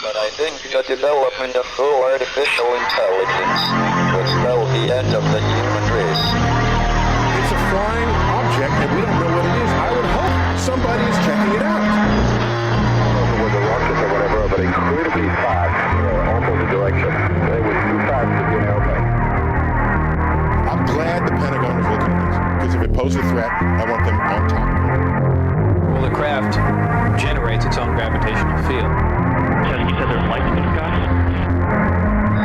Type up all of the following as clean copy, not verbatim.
But I think the development of full artificial intelligence will spell the end of the human race. It's a flying object, and we don't know what it is. I would hope somebody's checking it out. It was a rocket or whatever, but incredibly fast, opposite direction. It was too fast to be an airplane. I'm glad the Pentagon is looking at this, because if it poses a threat, I want them on top of it. Well, the craft generates its own gravitational field. So you said there's lights in the sky?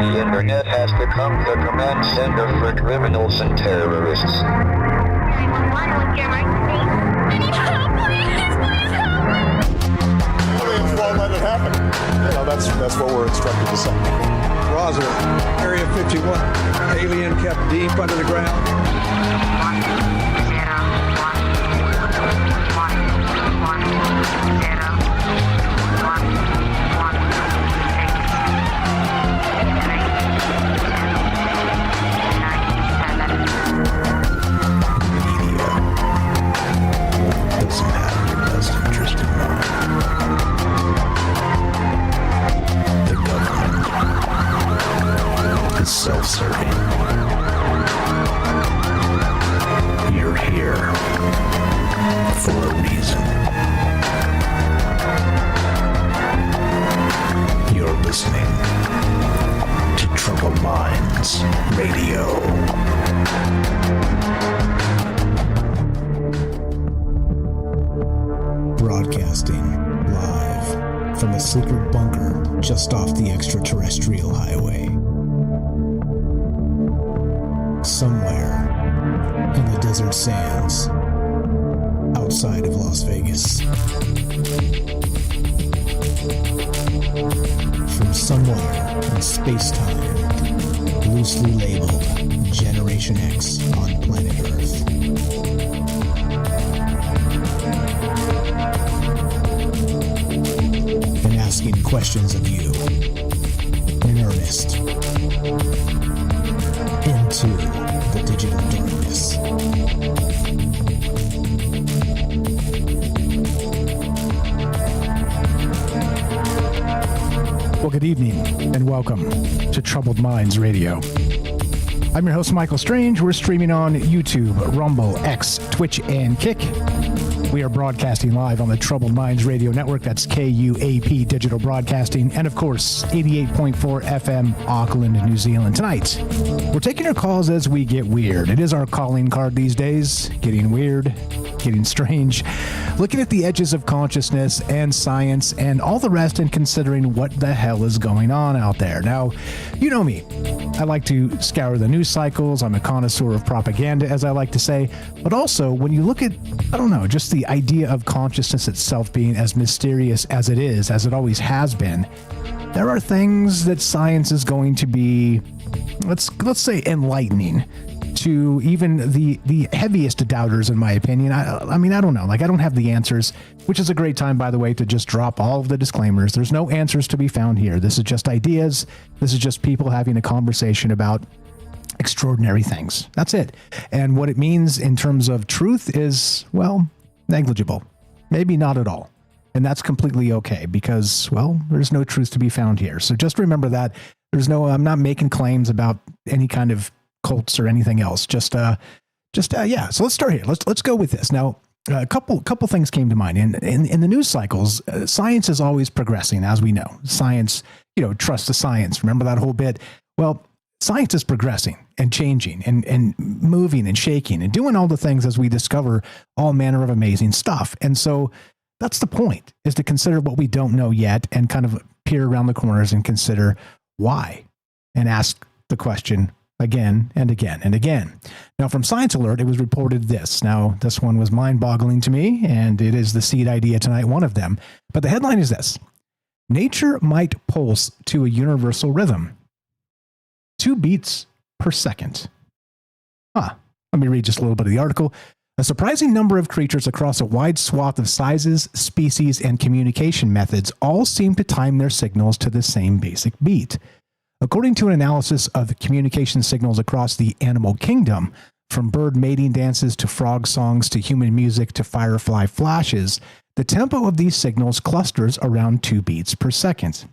The internet has become the command center for criminals and terrorists. 911, what's your emergency? I need help, please help me! Aliens won't let it happen. You know, that's what we're instructed to say. Roswell, Area 51. Alien kept deep under the ground. 1, 0, 1, 1, 0. Doesn't have your best interest in mind. The government is self-serving. You're here for a reason. You're listening to Troubled Minds Radio. Broadcasting live from a secret bunker just off the extraterrestrial highway. Somewhere in the desert sands outside of Las Vegas. From somewhere in space-time, loosely labeled Generation X on planet Earth. And asking questions of you in earnest into the digital darkness. Well, good evening and welcome to Troubled Minds Radio. I'm your host, Michael Strange. We're streaming on YouTube, Rumble, X, Twitch, and Kick. We are broadcasting live on the Troubled Minds Radio Network. That's KUAP Digital Broadcasting. And, of course, 88.4 FM, Auckland, New Zealand. Tonight, we're taking your calls as we get weird. It is our calling card these days. Getting weird, getting strange. Looking at the edges of consciousness and science and all the rest and considering what the hell is going on out there. Now, you know me. I like to scour the news cycles. I'm a connoisseur of propaganda, as I like to say. But also, when you look at, I don't know, just the idea of consciousness itself being as mysterious as it is, as it always has been, there are things that science is going to be, let's say, enlightening to even the heaviest doubters, in my opinion. I mean, I don't know. Like, I don't have the answers, which is a great time, by the way, to just drop all of the disclaimers. There's no answers to be found here. This is just ideas. This is just people having a conversation about extraordinary things. That's it. And what it means in terms of truth is, well, negligible. Maybe not at all. And that's completely okay because, well, there's no truth to be found here. So just remember that. I'm not making claims about any kind of cults or anything else. Yeah. So let's start here. Let's go with this. Now, a couple things came to mind. In the news cycles, science is always progressing, as we know. Science, trust the science. Remember that whole bit? Well, science is progressing and changing and moving and shaking and doing all the things as we discover all manner of amazing stuff. And so that's the point, is to consider what we don't know yet and kind of peer around the corners and consider why and ask the question again and again and again. Now, from Science Alert, it was reported this. Now, this one was mind-boggling to me, and it is the seed idea tonight, one of them. But the headline is this: nature might pulse to a universal rhythm, 2 beats per second. Let me read just a little bit of the article. A surprising number of creatures across a wide swath of sizes, species, and communication methods all seem to time their signals to the same basic beat. According to an analysis of communication signals across the animal kingdom, from bird mating dances to frog songs to human music to firefly flashes, the tempo of these signals clusters around 2 beats per second.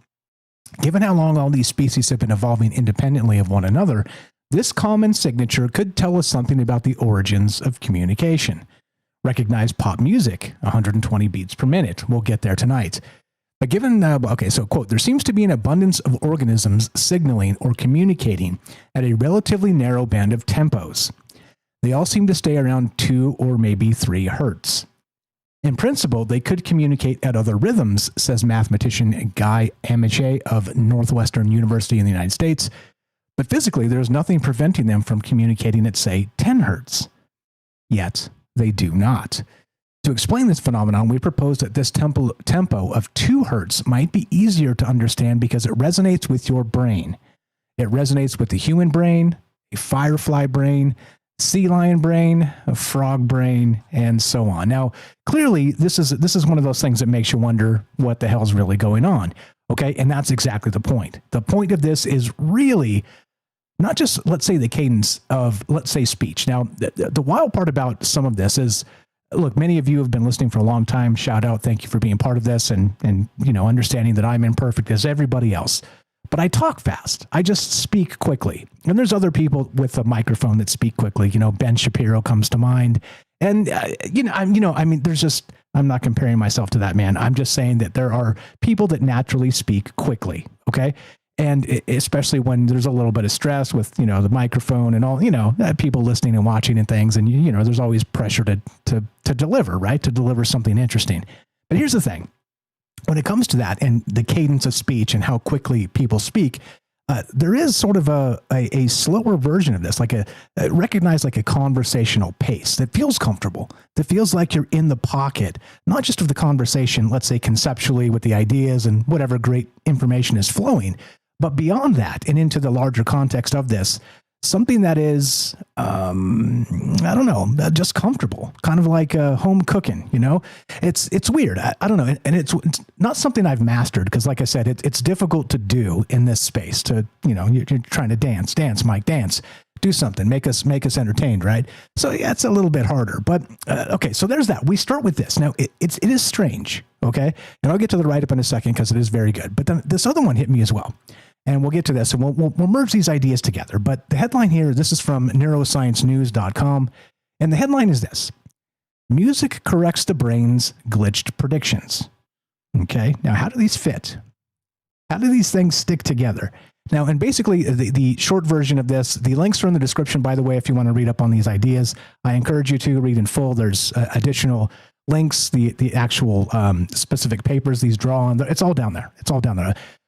Given how long all these species have been evolving independently of one another, this common signature could tell us something about the origins of communication. Recognize pop music, 120 beats per minute. We'll get there tonight. But given, so quote, there seems to be an abundance of organisms signaling or communicating at a relatively narrow band of tempos. They all seem to stay around 2 or maybe 3 hertz. In principle, they could communicate at other rhythms, says mathematician Guy Amiche of Northwestern University in the United States. But physically, there's nothing preventing them from communicating at, say, 10 hertz. Yet, they do not. To explain this phenomenon, we propose that this tempo of 2 hertz might be easier to understand because it resonates with your brain. It resonates with the human brain, a firefly brain, sea lion brain, a frog brain, and so on. Now, clearly, this is one of those things that makes you wonder what the hell's really going on. Okay, and that's exactly the point. The point of this is really not just, let's say, the cadence of, let's say, speech. Now, the wild part about some of this is, look, many of you have been listening for a long time. Shout out, thank you for being part of this, and understanding that I'm imperfect as everybody else. But I talk fast. I just speak quickly. And there's other people with a microphone that speak quickly. Ben Shapiro comes to mind. And I'm not comparing myself to that man. I'm just saying that there are people that naturally speak quickly. Okay. And especially when there's a little bit of stress with, the microphone and all, people listening and watching and things. And, there's always pressure to deliver, right? To deliver something interesting. But here's the thing. When it comes to that and the cadence of speech and how quickly people speak, there is sort of a slower version of this, recognized like a conversational pace that feels comfortable, that feels like you're in the pocket, not just of the conversation, let's say conceptually with the ideas and whatever great information is flowing, but beyond that and into the larger context of this, something that is, just comfortable, kind of like home cooking, it's weird. I don't know. And it's not something I've mastered because, like I said, it's difficult to do in this space to, you're trying to dance, Mike, dance, do something, make us entertained. Right. So yeah, it's a little bit harder, but okay. So there's that. We start with this. Now it is strange. Okay. And I'll get to the write-up in a second because it is very good. But then this other one hit me as well. And we'll get to this, and we'll merge these ideas together. But the headline here, this is from neurosciencenews.com, and the headline is this: Music corrects the brain's glitched predictions. Okay, now how do these fit? How do these things stick together? Now, and basically, the short version of this, the links are in the description, by the way, if you want to read up on these ideas. I encourage you to read in full. There's additional links, the actual specific papers these draw on. It's all down there.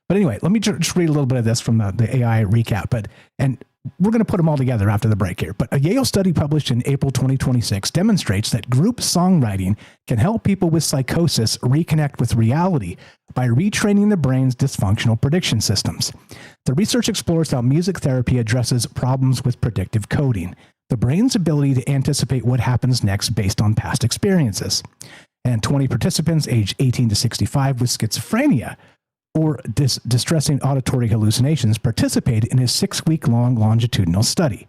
But anyway, let me just read a little bit of this from the AI recap. And we're going to put them all together after the break here. But a Yale study published in April 2026 demonstrates that group songwriting can help people with psychosis reconnect with reality by retraining the brain's dysfunctional prediction systems. The research explores how music therapy addresses problems with predictive coding, the brain's ability to anticipate what happens next based on past experiences. And 20 participants aged 18 to 65 with schizophrenia or distressing auditory hallucinations participated in a 6-week-long longitudinal study.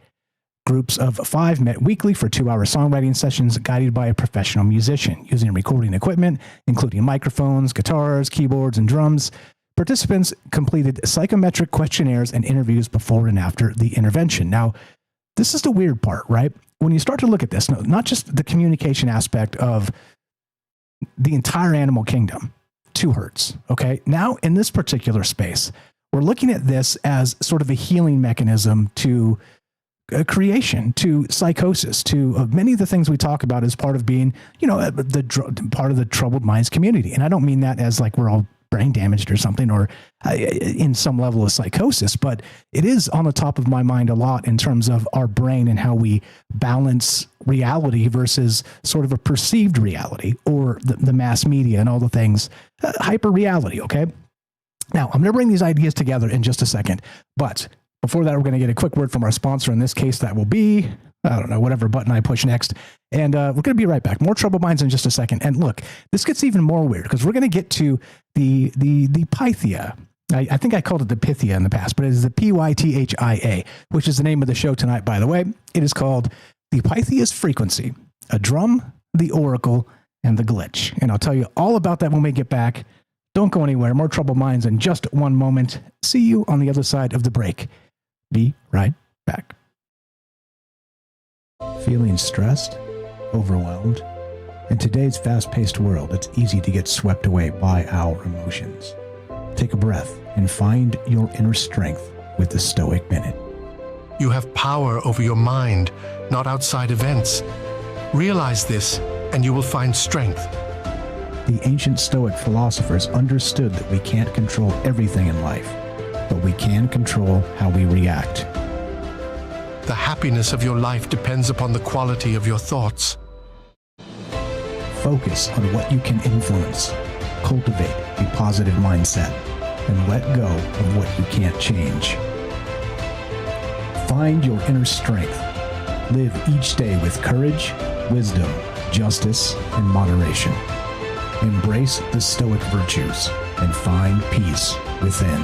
Groups of 5 met weekly for 2-hour songwriting sessions guided by a professional musician using recording equipment, including microphones, guitars, keyboards, and drums. Participants completed psychometric questionnaires and interviews before and after the intervention. Now, this is the weird part, right? When you start to look at this, not just the communication aspect of the entire animal kingdom, 2 hertz. Okay. Now in this particular space, we're looking at this as sort of a healing mechanism to creation, to psychosis, to many of the things we talk about as part of being, part of the troubled minds community. And I don't mean that as like we're all brain damaged or something, or in some level of psychosis, but it is on the top of my mind a lot in terms of our brain and how we balance reality versus sort of a perceived reality, or the mass media and all the things, hyper reality. Okay. Now I'm going to bring these ideas together in just a second, but before that, we're going to get a quick word from our sponsor. In this case, that will be, I don't know, whatever button I push next. And we're going to be right back. More Troubled Minds in just a second. And look, this gets even more weird because we're going to get to the Pythia. I think I called it the Pythia in the past, but it is the Pythia, which is the name of the show tonight, by the way. It is called The Pythia's Frequency, a Drum, the Oracle, and the Glitch. And I'll tell you all about that when we get back. Don't go anywhere. More Troubled Minds in just one moment. See you on the other side of the break. Be right back. Feeling stressed? Overwhelmed? In today's fast-paced world, it's easy to get swept away by our emotions. Take a breath and find your inner strength with the Stoic Minute. You have power over your mind, not outside events. Realize this, and you will find strength. The ancient Stoic philosophers understood that we can't control everything in life, but we can control how we react. The happiness of your life depends upon the quality of your thoughts. Focus on what you can influence. Cultivate a positive mindset and let go of what you can't change. Find your inner strength. Live each day with courage, wisdom, justice, and moderation. Embrace the Stoic virtues and find peace within.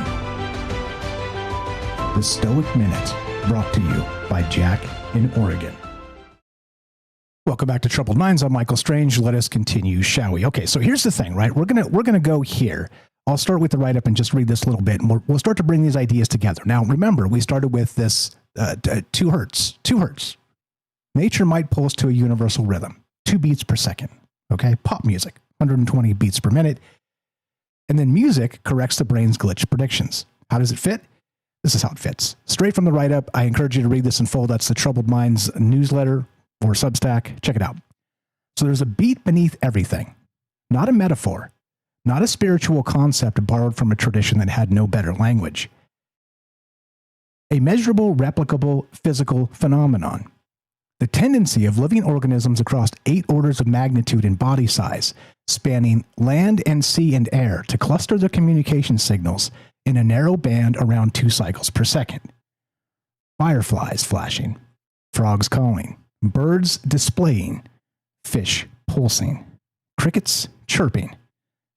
The Stoic Minute, brought to you by Jack in Oregon. Welcome back to Troubled Minds. I'm Michael Strange. Let us continue, shall we? Okay, so here's the thing, right? We're gonna go here. I'll start with the write-up and just read this a little bit, and we'll start to bring these ideas together. Now, remember, we started with this 2 hertz. 2 hertz. Nature might pull us to a universal rhythm, 2 beats per second. Okay, pop music, 120 beats per minute. And then music corrects the brain's glitch predictions. How does it fit? This is how it fits. Straight from the write-up, I encourage you to read this in full. That's the Troubled Minds newsletter or Substack. Check it out. So there's a beat beneath everything, not a metaphor, not a spiritual concept borrowed from a tradition that had no better language. A measurable, replicable, physical phenomenon. The tendency of living organisms across 8 orders of magnitude in body size, spanning land and sea and air, to cluster their communication signals in a narrow band around 2 cycles per second. Fireflies flashing, frogs calling, birds displaying, fish pulsing, crickets chirping,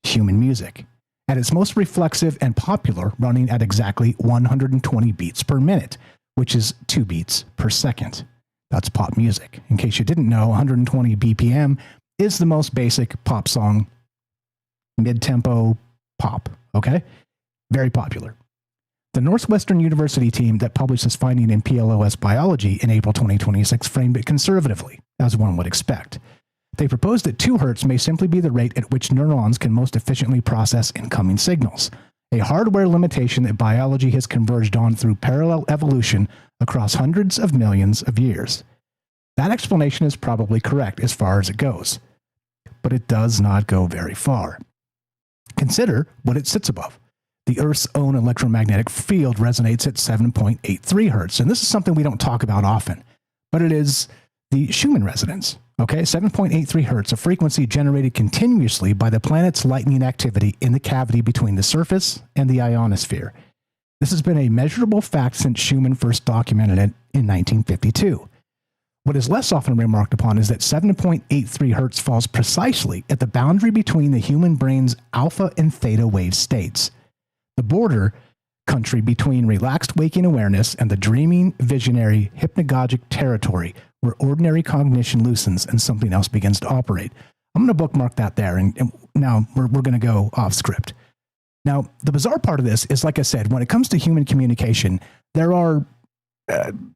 human music, at its most reflexive and popular, running at exactly 120 beats per minute, which is 2 beats per second. That's pop music. In case you didn't know, 120 BPM is the most basic pop song, mid-tempo pop, okay? Very popular. The Northwestern University team that published this finding in PLOS Biology in April 2026 framed it conservatively, as one would expect. They proposed that 2 hertz may simply be the rate at which neurons can most efficiently process incoming signals, a hardware limitation that biology has converged on through parallel evolution across hundreds of millions of years. That explanation is probably correct as far as it goes, but it does not go very far. Consider what it sits above. The Earth's own electromagnetic field resonates at 7.83 hertz, and this is something we don't talk about often, but it is the Schumann Resonance. Okay, 7.83 hertz, a frequency generated continuously by the planet's lightning activity in the cavity between the surface and the ionosphere. This has been a measurable fact since Schumann first documented it in 1952. What is less often remarked upon is that 7.83 hertz falls precisely at the boundary between the human brain's alpha and theta wave states, the border country between relaxed waking awareness and the dreaming, visionary, hypnagogic territory where ordinary cognition loosens and something else begins to operate. I'm going to bookmark that there, and now we're going to go off script. Now, the bizarre part of this is, like I said, when it comes to human communication, there are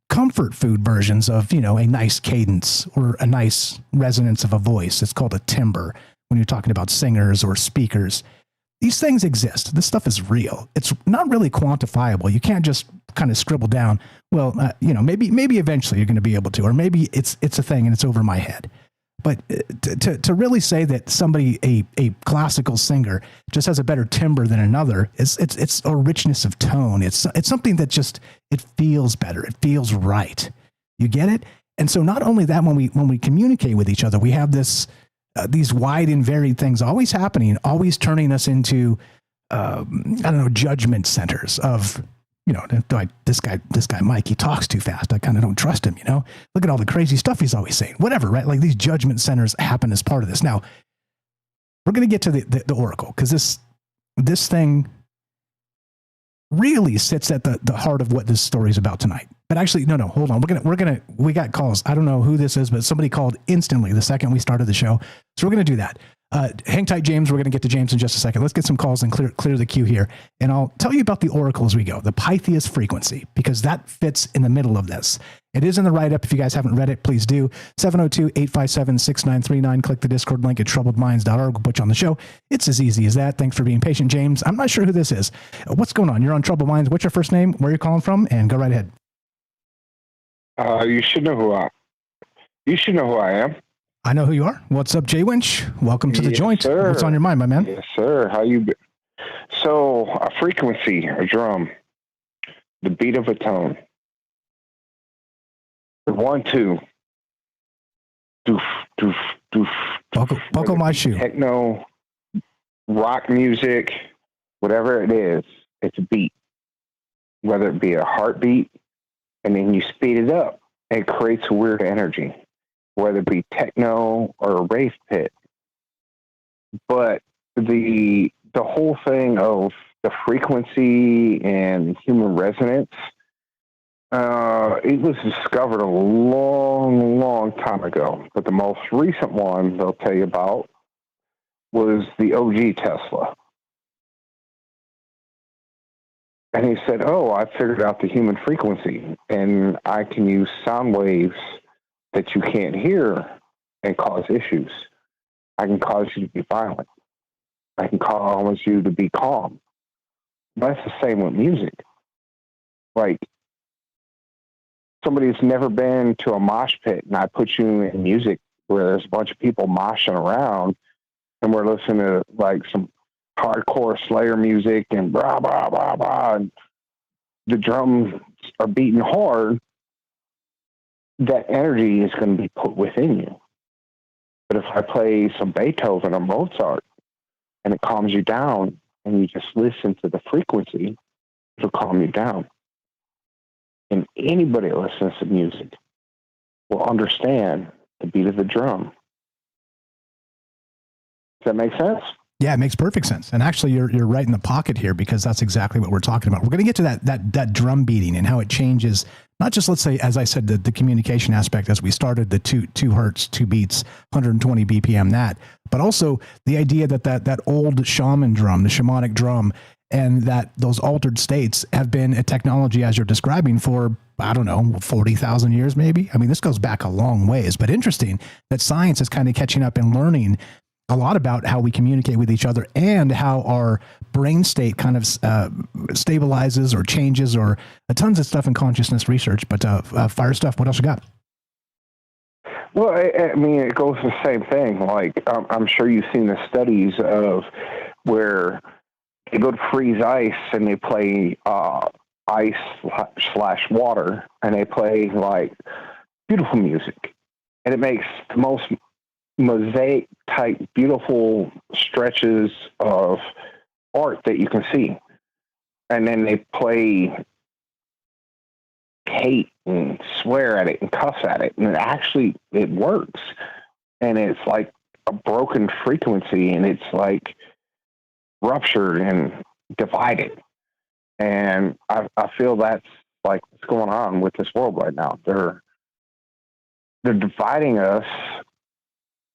comfort food versions of, a nice cadence or a nice resonance of a voice. It's called a timbre when you're talking about singers or speakers. These things exist. This stuff is real. It's not really quantifiable. You can't just kind of scribble down, well, maybe eventually you're going to be able to, or maybe it's a thing and it's over my head. But to really say that somebody, a classical singer, just has a better timbre than another, it's a richness of tone. It's something that just, it feels better. It feels right. You get it? And so not only that, when we communicate with each other, we have this these wide and varied things always happening, always turning us into judgment centers of, this guy Mike, he talks too fast. I kind of don't trust him, Look at all the crazy stuff he's always saying. Whatever, right? Like, these judgment centers happen as part of this. Now, we're going to get to the oracle, because this thing really sits at the heart of what this story is about tonight. But actually, no, hold on. We got calls. I don't know who this is, but somebody called instantly the second we started the show. So we're going to do that. Hang tight, James. We're going to get to James in just a second. Let's get some calls and clear the queue here. And I'll tell you about the oracle as we go, the Pythia's frequency, because that fits in the middle of this. It is in the write-up. If you guys haven't read it, please do. 702-857-6939. Click the Discord link at troubledminds.org. We'll put you on the show. It's as easy as that. Thanks for being patient, James. I'm not sure who this is. What's going on? You're on Troubled Minds. What's your first name? Where are you calling from? And go right ahead. You should know who I am. I know who you are. What's up, Jay Winch? Welcome to the joint. Sir. What's on your mind, my man? Yes, sir. How you been? So, a frequency, a drum, the beat of a tone. The 1, 2. Doof, doof, doof. Buckle my shoe. Techno, rock music, whatever it is, it's a beat. Whether it be a heartbeat, and then you speed it up, it creates a weird energy. Whether it be techno or a rave pit. But the whole thing of the frequency and human resonance, it was discovered a long time ago. But the most recent one they'll tell you about was the OG Tesla. And he said, I figured out the human frequency, and I can use sound waves that you can't hear and cause issues. I can cause you to be violent. I can cause you to be calm. But that's the same with music. Like, somebody who's never been to a mosh pit and I put you in music where there's a bunch of people moshing around and we're listening to like some hardcore Slayer music and blah, blah, blah, blah, and the drums are beating hard, that energy is going to be put within you. But if I play some Beethoven or Mozart and it calms you down and you just listen to the frequency, it'll calm you down. And anybody that listens to music will understand the beat of the drum. Does that make sense? Yeah, it makes perfect sense. And actually, you're right in the pocket here, because that's exactly what we're talking about. We're going to get to that drum beating and how it changes, not just, let's say, as I said, the communication aspect as we started, the 2 hertz, 2 beats, 120 BPM, but also the idea that old shaman drum, the shamanic drum, and that those altered states have been a technology, as you're describing, for, I don't know, 40,000 years maybe. I mean, this goes back a long ways, but interesting that science is kind of catching up and learning a lot about how we communicate with each other and how our brain state kind of stabilizes or changes, or tons of stuff in consciousness research. But fire stuff, what else you got? Well, I mean, it goes the same thing. Like, I'm sure you've seen the studies of where they go to freeze ice and they play ice/water, and they play like beautiful music, and it makes the most mosaic type beautiful stretches of art that you can see. And then they play hate and swear at it and cuss at it, and it works. And it's like a broken frequency, and it's like ruptured and divided. And I feel that's like what's going on with this world right now. They're dividing us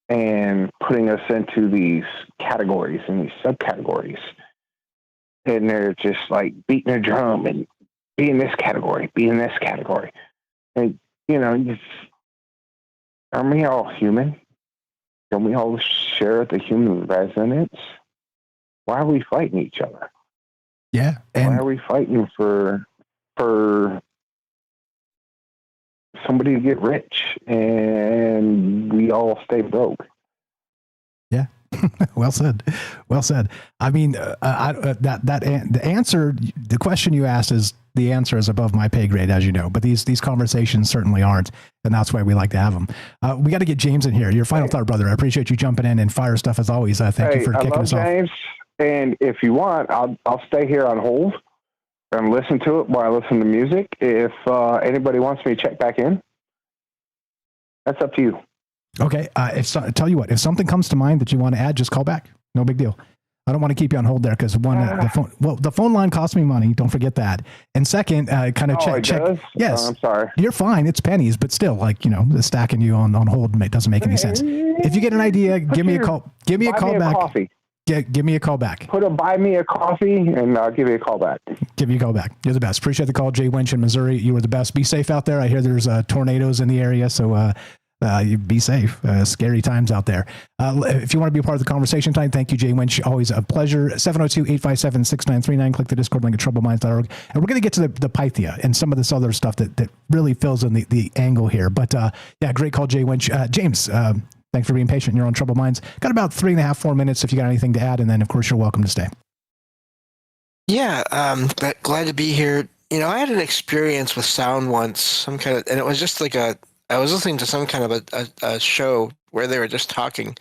and putting us into these categories and these subcategories. And they're just like beating a drum and be in this category, be in this category. And, aren't we all human? Don't we all share the human resonance? Why are we fighting each other? Yeah. Why are we fighting for somebody to get rich and we all stay broke? Yeah. Well said. I mean, the answer, the question you asked the answer is above my pay grade, as you know, but these conversations certainly aren't. And that's why we like to have them. We got to get James in here. Your final thought, brother. I appreciate you jumping in and fire stuff as always. Thank you for kicking us off. James, and if you want, I'll stay here on hold and listen to it while I listen to music. If anybody wants me to check back in, that's up to you. Okay. Tell you what, if something comes to mind that you want to add, just call back. No big deal. I don't want to keep you on hold there because one, the phone line costs me money. Don't forget that. And second, kind of check. Does? Yes. I'm sorry. You're fine. It's pennies, but still, stacking you on hold doesn't make any sense. If you get an idea, give me a call. Give me a call back. Coffee. Give me a call back. Buy me a coffee, and I'll give you a call back. Give you a call back. You're the best. Appreciate the call, Jay Winch in Missouri. You were the best. Be safe out there. I hear there's tornadoes in the area, so you be safe. Scary times out there. If you want to be a part of the conversation tonight, thank you, Jay Winch. Always a pleasure. 702-857-6939. Click the Discord link at troubledminds.org. And we're going to get to the Pythia and some of this other stuff that really fills in the angle here. But great call, Jay Winch. James, thanks for being patient. You're on Troubled Minds. Got about 3.5, 4 minutes if you got anything to add. And then, of course, you're welcome to stay. Yeah, glad to be here. I had an experience with sound once, and it was just like I was listening to some kind of a show where they were just talking,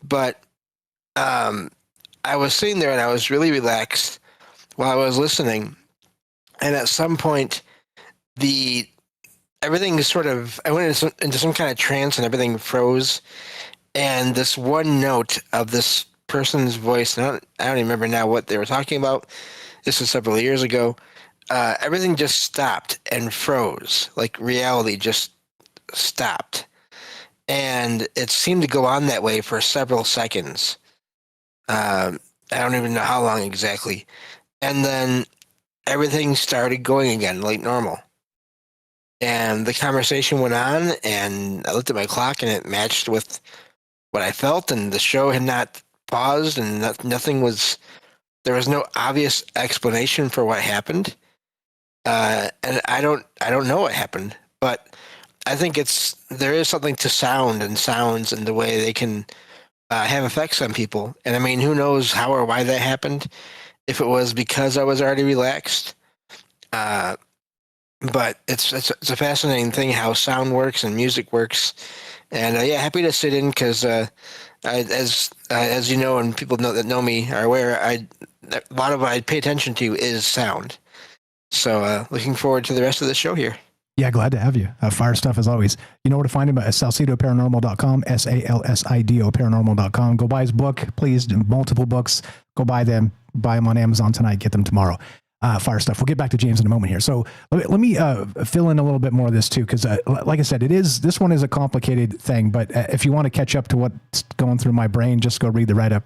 but I was sitting there and I was really relaxed while I was listening. And at some point, everything I went into some kind of trance and everything froze. And this one note of this person's voice, and I don't even remember now what they were talking about. This was several years ago. Everything just stopped and froze, like reality just stopped. And it seemed to go on that way for several seconds. I don't even know how long exactly. And then everything started going again like normal. And the conversation went on, and I looked at my clock and it matched with what I felt, and the show had not paused, and there was no obvious explanation for what happened. And I don't know what happened, but I think there is something to sound and sounds and the way they can have effects on people. And I mean, who knows how or why that happened? If it was because I was already relaxed, but it's a fascinating thing how sound works and music works. And happy to sit in because as you know, and people that know me are aware, a lot of what I pay attention to is sound. So looking forward to the rest of the show here. Yeah, glad to have you. Fire stuff as always. You know where to find him at salsidoparanormal.com, SALSIDO paranormal.com. Go buy his book, please. Multiple books. Go buy them. Buy them on Amazon tonight. Get them tomorrow. Fire stuff. We'll get back to James in a moment here. So let me fill in a little bit more of this too, because like I said, this one is a complicated thing. But if you want to catch up to what's going through my brain, just go read the write-up,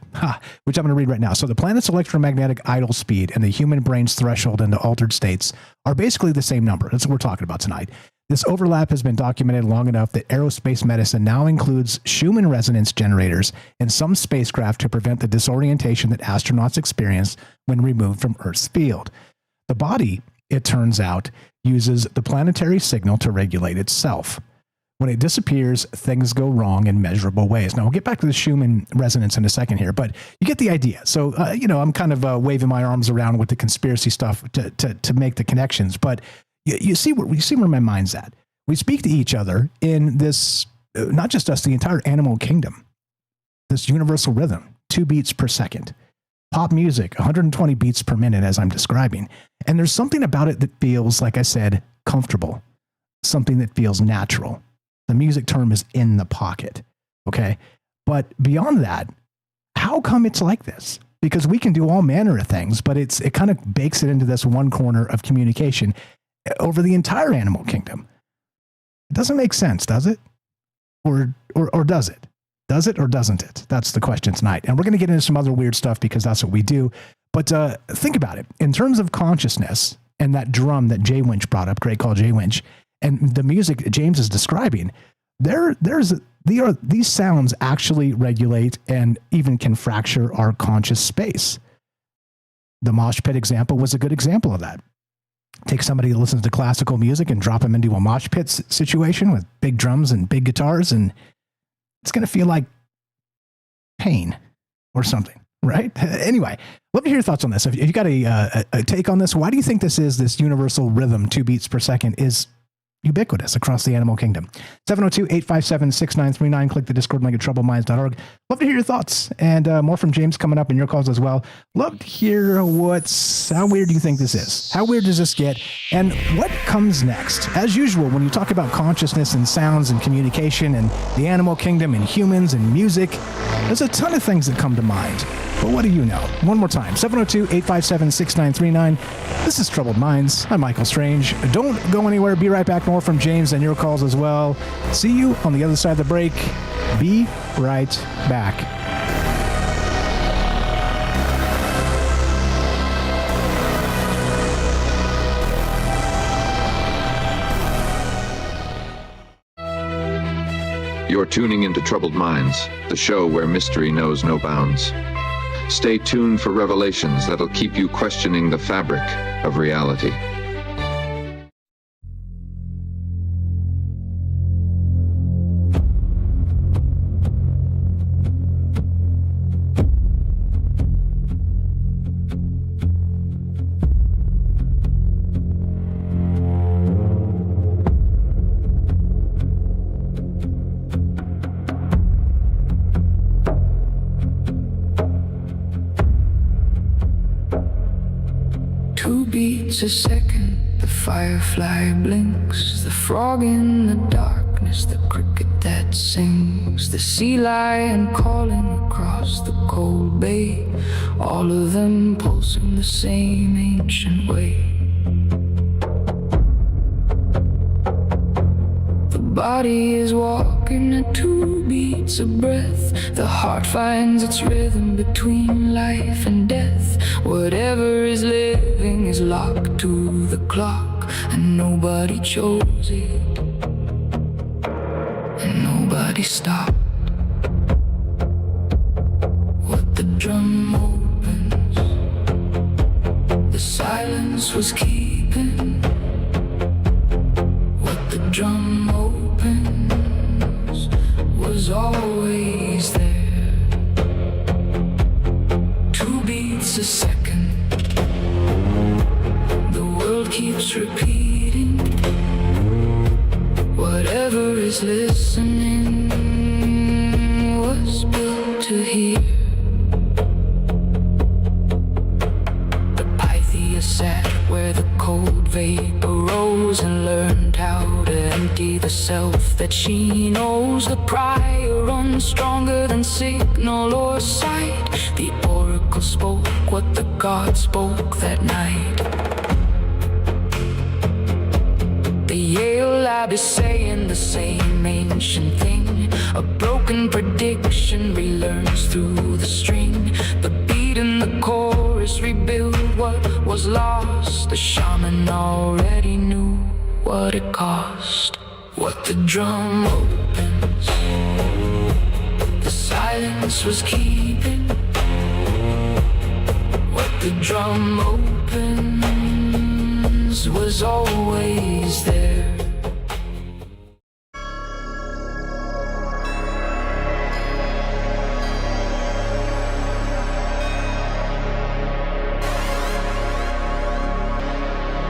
which I'm going to read right now. So the planet's electromagnetic idle speed and the human brain's threshold into altered states are basically the same number. That's what we're talking about tonight. This overlap has been documented long enough that aerospace medicine now includes Schumann Resonance generators in some spacecraft to prevent the disorientation that astronauts experience when removed from Earth's field. The body, it turns out, uses the planetary signal to regulate itself. When it disappears, things go wrong in measurable ways. Now, we'll get back to the Schumann resonance in a second here, but you get the idea. So, I'm kind of waving my arms around with the conspiracy stuff to make the connections, but you see where my mind's at. We speak to each other in this, not just us, the entire animal kingdom, this universal rhythm, 2 beats per second. Pop music, 120 beats per minute, as I'm describing. And there's something about it that feels, like I said, comfortable, something that feels natural. The music term is in the pocket, okay? But beyond that, how come it's like this? Because we can do all manner of things, but it kind of bakes it into this one corner of communication over the entire animal kingdom. It doesn't make sense, does it? Or does it? Does it or doesn't it? That's the question tonight. And we're going to get into some other weird stuff because that's what we do. But think about it. In terms of consciousness and that drum that Jay Winch brought up, great call, Jay Winch, and the music that James is describing, these sounds actually regulate and even can fracture our conscious space. The mosh pit example was a good example of that. Take somebody who listens to classical music and drop them into a mosh pit situation with big drums and big guitars, and it's going to feel like pain or something, right? Anyway, let me hear your thoughts on this. If you got a take on this, why do you think this universal rhythm, 2 beats per second, is ubiquitous across the animal kingdom? 702-857-6939. Click the Discord link at troubledminds.org. Love to hear your thoughts, and more from James coming up in your calls as well. Love to hear how weird do you think this is? How weird does this get? And what comes next? As usual, when you talk about consciousness and sounds and communication and the animal kingdom and humans and music, there's a ton of things that come to mind. But what do you know? One more time, 702-857-6939. This is Troubled Minds. I'm Michael Strange. Don't go anywhere. Be right back. More from James and your calls as well. See you on the other side of the break. Be right back. You're tuning into Troubled Minds, the show where mystery knows no bounds. Stay tuned for revelations that'll keep you questioning the fabric of reality. A second, the firefly blinks, the frog in the darkness, the cricket that sings, the sea lion calling across the cold bay, all of them pulsing the same ancient way. The body is walking at 2 beats of breath, the heart finds its rhythm between life and death. Whatever is living is locked to the clock, and nobody chose it, and nobody stopped. What the drum opens, the silence was keeping. What the drum opens was always there. 2 beats a second, the world keeps repeating. Whatever is listening was built to hear. The Pythia sat where the cold vapor rose and learned how to empty the self that she knows. The prior runs stronger than signal or sight. The oracle spoke what the god spoke that night. The Yale lab is saying the same ancient thing. A broken prediction relearns through the string. The beat in the chorus rebuild what was lost. The shaman already knew what it cost. What the drum opens, the silence was keeping. What the drum opens was always there.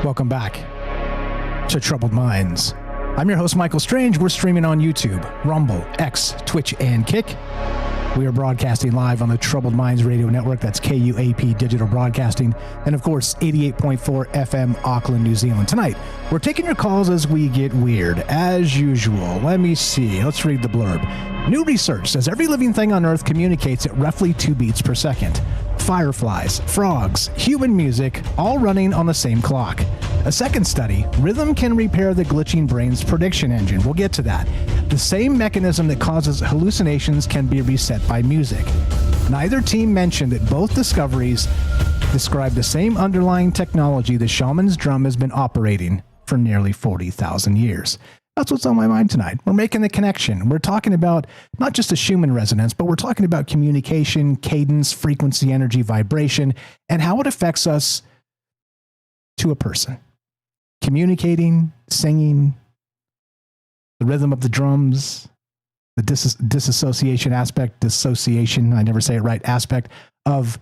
Welcome back to Troubled Minds. I'm your host, Michael Strange. We're streaming on YouTube, Rumble, X, Twitch, and Kick. We are broadcasting live on the Troubled Minds Radio Network. That's KUAP Digital Broadcasting. And, of course, 88.4 FM, Auckland, New Zealand. Tonight, we're taking your calls as we get weird. As usual, let me see. Let's read the blurb. New research says every living thing on Earth communicates at roughly 2 beats per second. Fireflies, frogs, human music, all running on the same clock. A second study, rhythm can repair the glitching brain's prediction engine. We'll get to that. The same mechanism that causes hallucinations can be reset by music. Neither team mentioned that both discoveries describe the same underlying technology the shaman's drum has been operating for nearly 40,000 years. That's what's on my mind tonight. We're making the connection. We're talking about not just a Schumann resonance, but we're talking about communication, cadence, frequency, energy, vibration, and how it affects us to a person. Communicating, singing, the rhythm of the drums, the dissociation, I never say it right, aspect of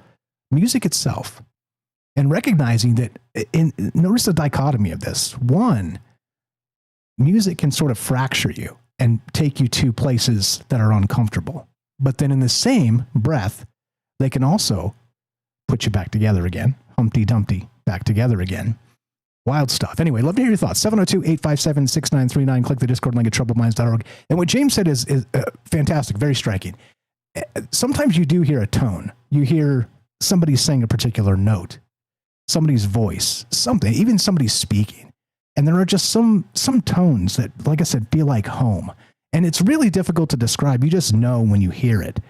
music itself. And recognizing that, notice the dichotomy of this. One, music can sort of fracture you and take you to places that are uncomfortable. But then in the same breath, they can also put you back together again. Humpty Dumpty, back together again. Wild stuff. Anyway, love to hear your thoughts. 702-857-6939. Click the Discord link at troubledminds.org. And what James said is fantastic, very striking. sometimes you do hear a tone. You hear somebody saying a particular note, somebody's voice, something, even somebody speaking. And there are just some tones that, like I said, feel like home. And it's really difficult to describe. You just know when you hear it.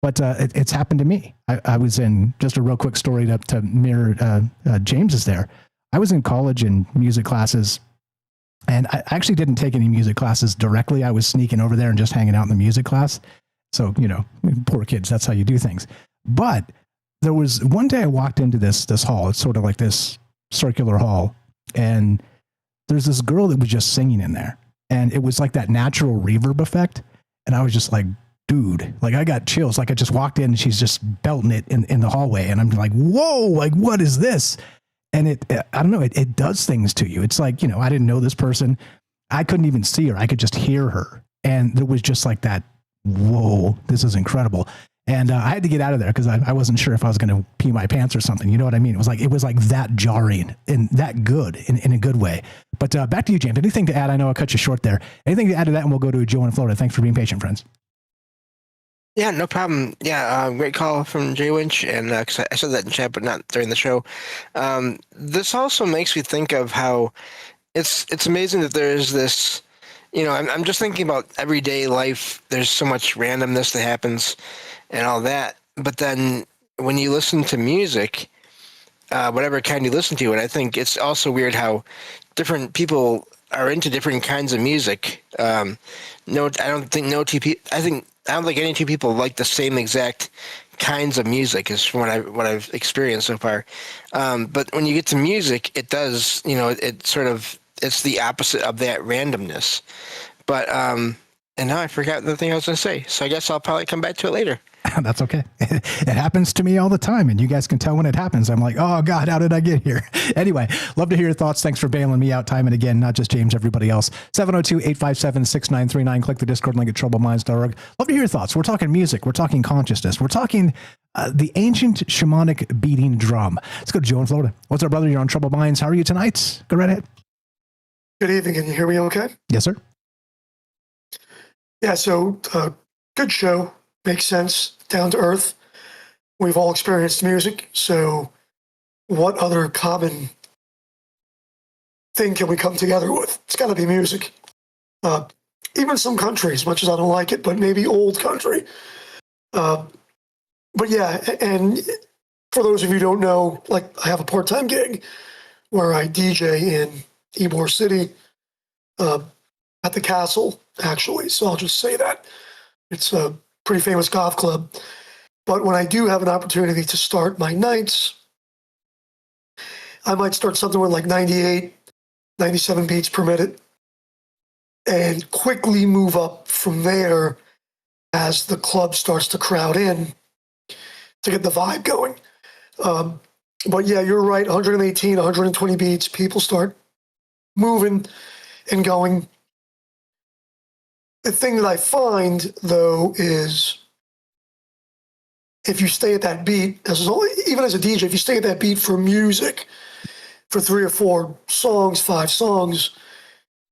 But it's happened to me. I was in, just a real quick story to mirror James's there. I was in college in music classes, and I actually didn't take any music classes directly. I was sneaking over there and just hanging out in the music class. So, poor kids, that's how you do things. But there was one day I walked into this hall. It's sort of like this circular hall. And there's this girl that was just singing in there. And it was like that natural reverb effect. And I was just like, dude, like I got chills. Like I just walked in and she's just belting it in the hallway. And I'm like, whoa, like what is this? And I don't know, it does things to you. It's like, I didn't know this person. I couldn't even see her. I could just hear her. And there was just like that, whoa, this is incredible. And I had to get out of there because I wasn't sure if I was going to pee my pants or something. You know what I mean? It was like that jarring and that good in a good way. But back to you, James. Anything to add? I know I cut you short there. Anything to add to that? And we'll go to Joe in Florida. Thanks for being patient, friends. Yeah, no problem. Yeah, great call from Jay Winch, and 'cause I said that in chat, but not during the show. This also makes me think of how it's amazing that there's this. I'm just thinking about everyday life. There's so much randomness that happens, and all that. But then when you listen to music, whatever kind you listen to, and I think it's also weird how different people are into different kinds of music. I don't think any two people like the same exact kinds of music is from what I've experienced so far. But when you get to music, it does, it's the opposite of that randomness. But, and now I forgot the thing I was going to say. So I guess I'll probably come back to it later. That's okay. It happens to me all the time, and you guys can tell when it happens. I'm like, oh God, how did I get here? Anyway, love to hear your thoughts. Thanks for bailing me out time and again, not just James, everybody else. 702-857-6939. Click the Discord link at troubledminds.org. Love to hear your thoughts. We're talking music. We're talking consciousness. We're talking the ancient shamanic beating drum. Let's go to Joe in Florida. What's up, brother? You're on Troubled Minds. How are you tonight? Go right ahead. Good evening. Can you hear me okay? Yes, sir. Yeah, so good show. Makes sense. Down to earth. We've all experienced music, so what other common thing can we come together with? It's got to be music. Even some countries, much as I don't like it, but maybe old country. But yeah, and for those of you who don't know, like I have a part-time gig where I DJ in Ybor City at the Castle, actually. So I'll just say that. It's a pretty famous golf club. But when I do have an opportunity to start my nights, I might start something with like 98, 97 beats per minute and quickly move up from there as the club starts to crowd in to get the vibe going. But yeah, you're right, 118, 120 beats, people start moving and going. The thing that I find, though, is if you stay at that beat, even as a DJ, if you stay at that beat for music for 3 or 4 songs, 5 songs,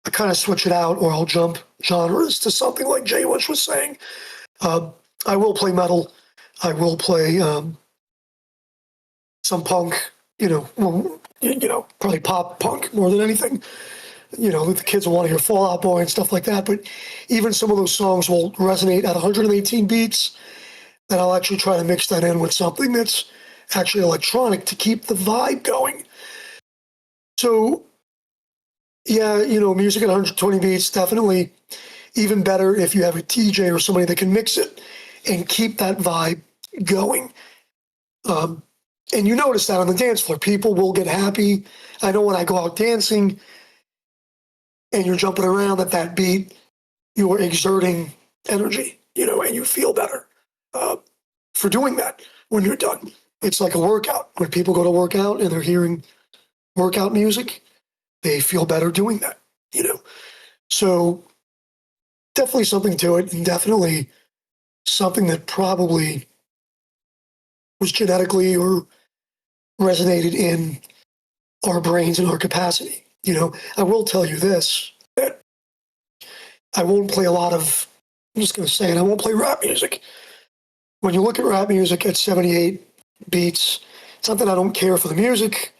I kind of switch it out, or I'll jump genres to something like Jay Winch was saying. I will play metal. I will play some punk, probably pop punk more than anything. The kids will want to hear Fall Out Boy and stuff like that. But even some of those songs will resonate at 118 beats. And I'll actually try to mix that in with something that's actually electronic to keep the vibe going. So, yeah, music at 120 beats, definitely even better if you have a DJ or somebody that can mix it and keep that vibe going. And you notice that on the dance floor. People will get happy. I know when I go out dancing, and you're jumping around at that beat, you are exerting energy, and you feel better for doing that when you're done. It's like a workout. When people go to work out and they're hearing workout music, they feel better doing that, So definitely something to it, and definitely something that probably was genetically or resonated in our brains and our capacity. I will tell you this, that I won't play I'm just going to say it, I won't play rap music. when you look at rap music at 78 beats, it's not that I don't care for the music,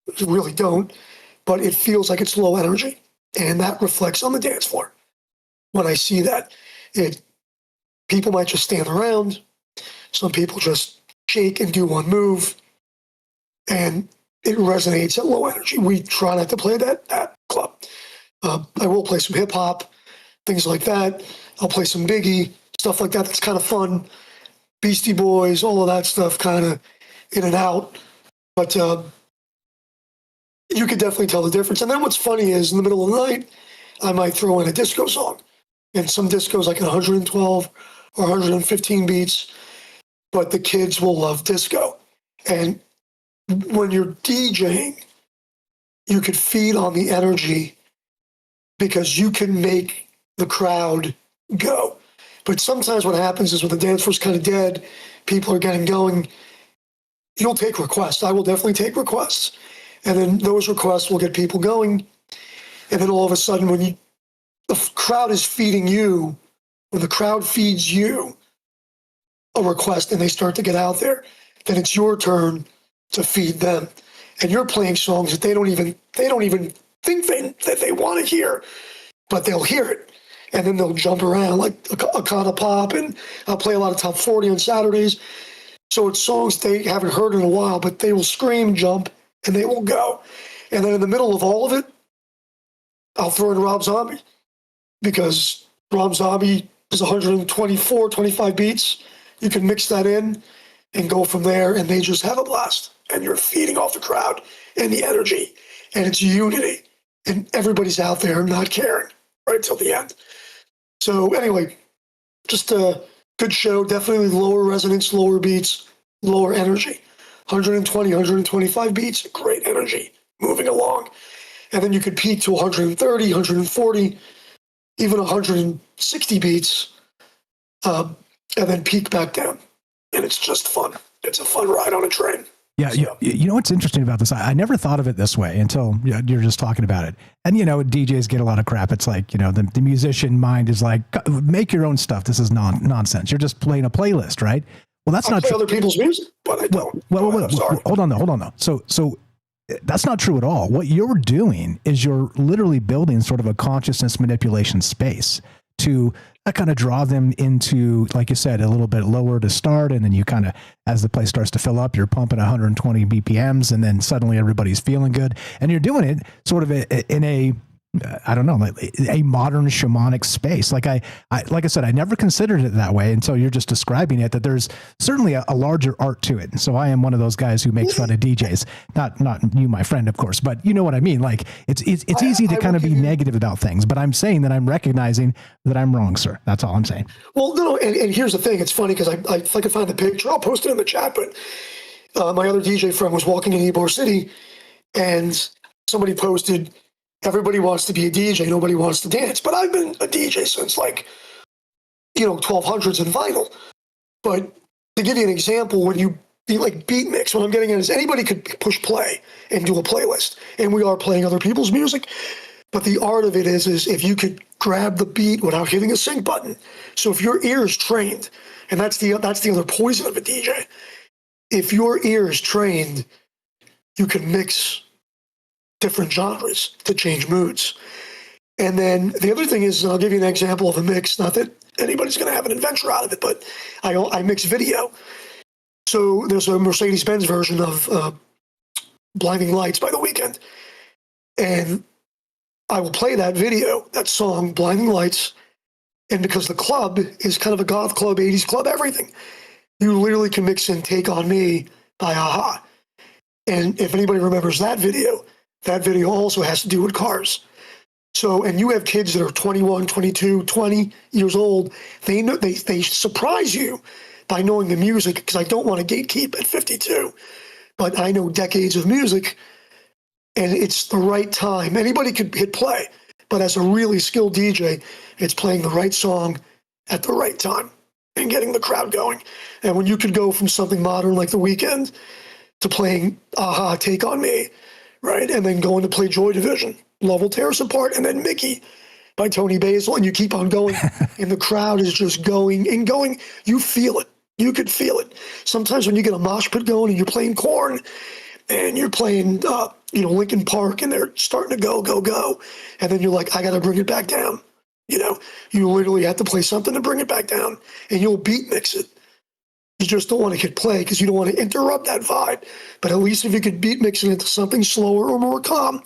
I really don't, but it feels like it's low energy. And that reflects on the dance floor. When I see that, people might just stand around. Some people just shake and do one move. And it resonates at low energy. We try not to play that at club. I will play some hip hop, things like that. I'll play some Biggie, stuff like that. That's kind of fun. Beastie Boys, all of that stuff, kind of in and out. But you could definitely tell the difference. And then what's funny is in the middle of the night, I might throw in a disco song. And some discos like 112 or 115 beats, but the kids will love disco. And when you're DJing, you could feed on the energy because you can make the crowd go. But sometimes what happens is when the dance floor's kind of dead, people are getting going, you'll take requests. I will definitely take requests. And then those requests will get people going. And then all of a sudden, when the crowd is feeding you, when the crowd feeds you a request and they start to get out there, then it's your turn to feed them. And you're playing songs that they don't even think that they want to hear, but they'll hear it. And then they'll jump around like a kind of pop. And I'll play a lot of top 40 on Saturdays. So it's songs they haven't heard in a while, but they will scream, jump, and they will go. And then in the middle of all of it, I'll throw in Rob Zombie, because Rob Zombie is 124, 25 beats. You can mix that in and go from there, and they just have a blast. And you're feeding off the crowd and the energy, and it's unity. And everybody's out there not caring right till the end. So anyway, just a good show. Definitely lower resonance, lower beats, lower energy. 120, 125 beats, great energy, moving along. And then you could peak to 130, 140, even 160 beats, and then peak back down. And it's just fun. It's a fun ride on a train. Yeah, you know what's interesting about this? I never thought of it this way until you're just talking about it. And, DJs get a lot of crap. It's like, the musician mind is like, make your own stuff. This is nonsense. You're just playing a playlist, right? Well, that's not true. Other people's music, but I don't. Well, hold on though. So that's not true at all. What you're doing is you're literally building sort of a consciousness manipulation space to kind of draw them into, like you said, a little bit lower to start. And then you kind of, as the place starts to fill up, you're pumping 120 BPMs, and then suddenly everybody's feeling good. And you're doing it sort of in a, I don't know, like a modern shamanic space. Like I said, I never considered it that way until you're just describing it, that there's certainly a larger art to it. And so I am one of those guys who makes fun of DJs, not you, my friend, of course, but you know what I mean? Like it's easy to kind of be negative about things, but I'm saying that I'm recognizing that I'm wrong, sir. That's all I'm saying. Well, no, and here's the thing. It's funny because if I can find the picture, I'll post it in the chat, but my other DJ friend was walking in Ybor City and somebody posted, everybody wants to be a DJ. Nobody wants to dance. But I've been a DJ since 1200s in vinyl. But to give you an example, when you like beat mix, what I'm getting at is anybody could push play and do a playlist. And we are playing other people's music. But the art of it is if you could grab the beat without hitting a sync button. So if your ear is trained, and that's the other poison of a DJ. If your ear is trained, you can mix different genres to change moods. And then the other thing is, I'll give you an example of a mix, not that anybody's going to have an adventure out of it, but I mix video. So there's a Mercedes-Benz version of Blinding Lights by The Weeknd. And I will play that video, that song, Blinding Lights. And because the club is kind of a goth club, 80s club, everything, you literally can mix in Take On Me by a-ha. And if anybody remembers that video also has to do with cars. So, and you have kids that are 21, 22, 20 years old. They know, they surprise you by knowing the music, because I don't want to gatekeep at 52, but I know decades of music, and it's the right time. Anybody could hit play, but as a really skilled DJ, it's playing the right song at the right time and getting the crowd going. And when you could go from something modern like The Weeknd to playing a-ha, Take On Me, right? And then going to play Joy Division, Love Will Tear Us Apart, and then Mickey by Tony Basil, and you keep on going, and the crowd is just going and going. You feel it. You could feel it. Sometimes when you get a mosh pit going and you're playing Korn and you're playing, Linkin Park, and they're starting to go, and then you're like, I got to bring it back down. You literally have to play something to bring it back down, and you'll beat mix it. You just don't want to hit play because you don't want to interrupt that vibe. But at least if you could beat mix it into something slower or more calm,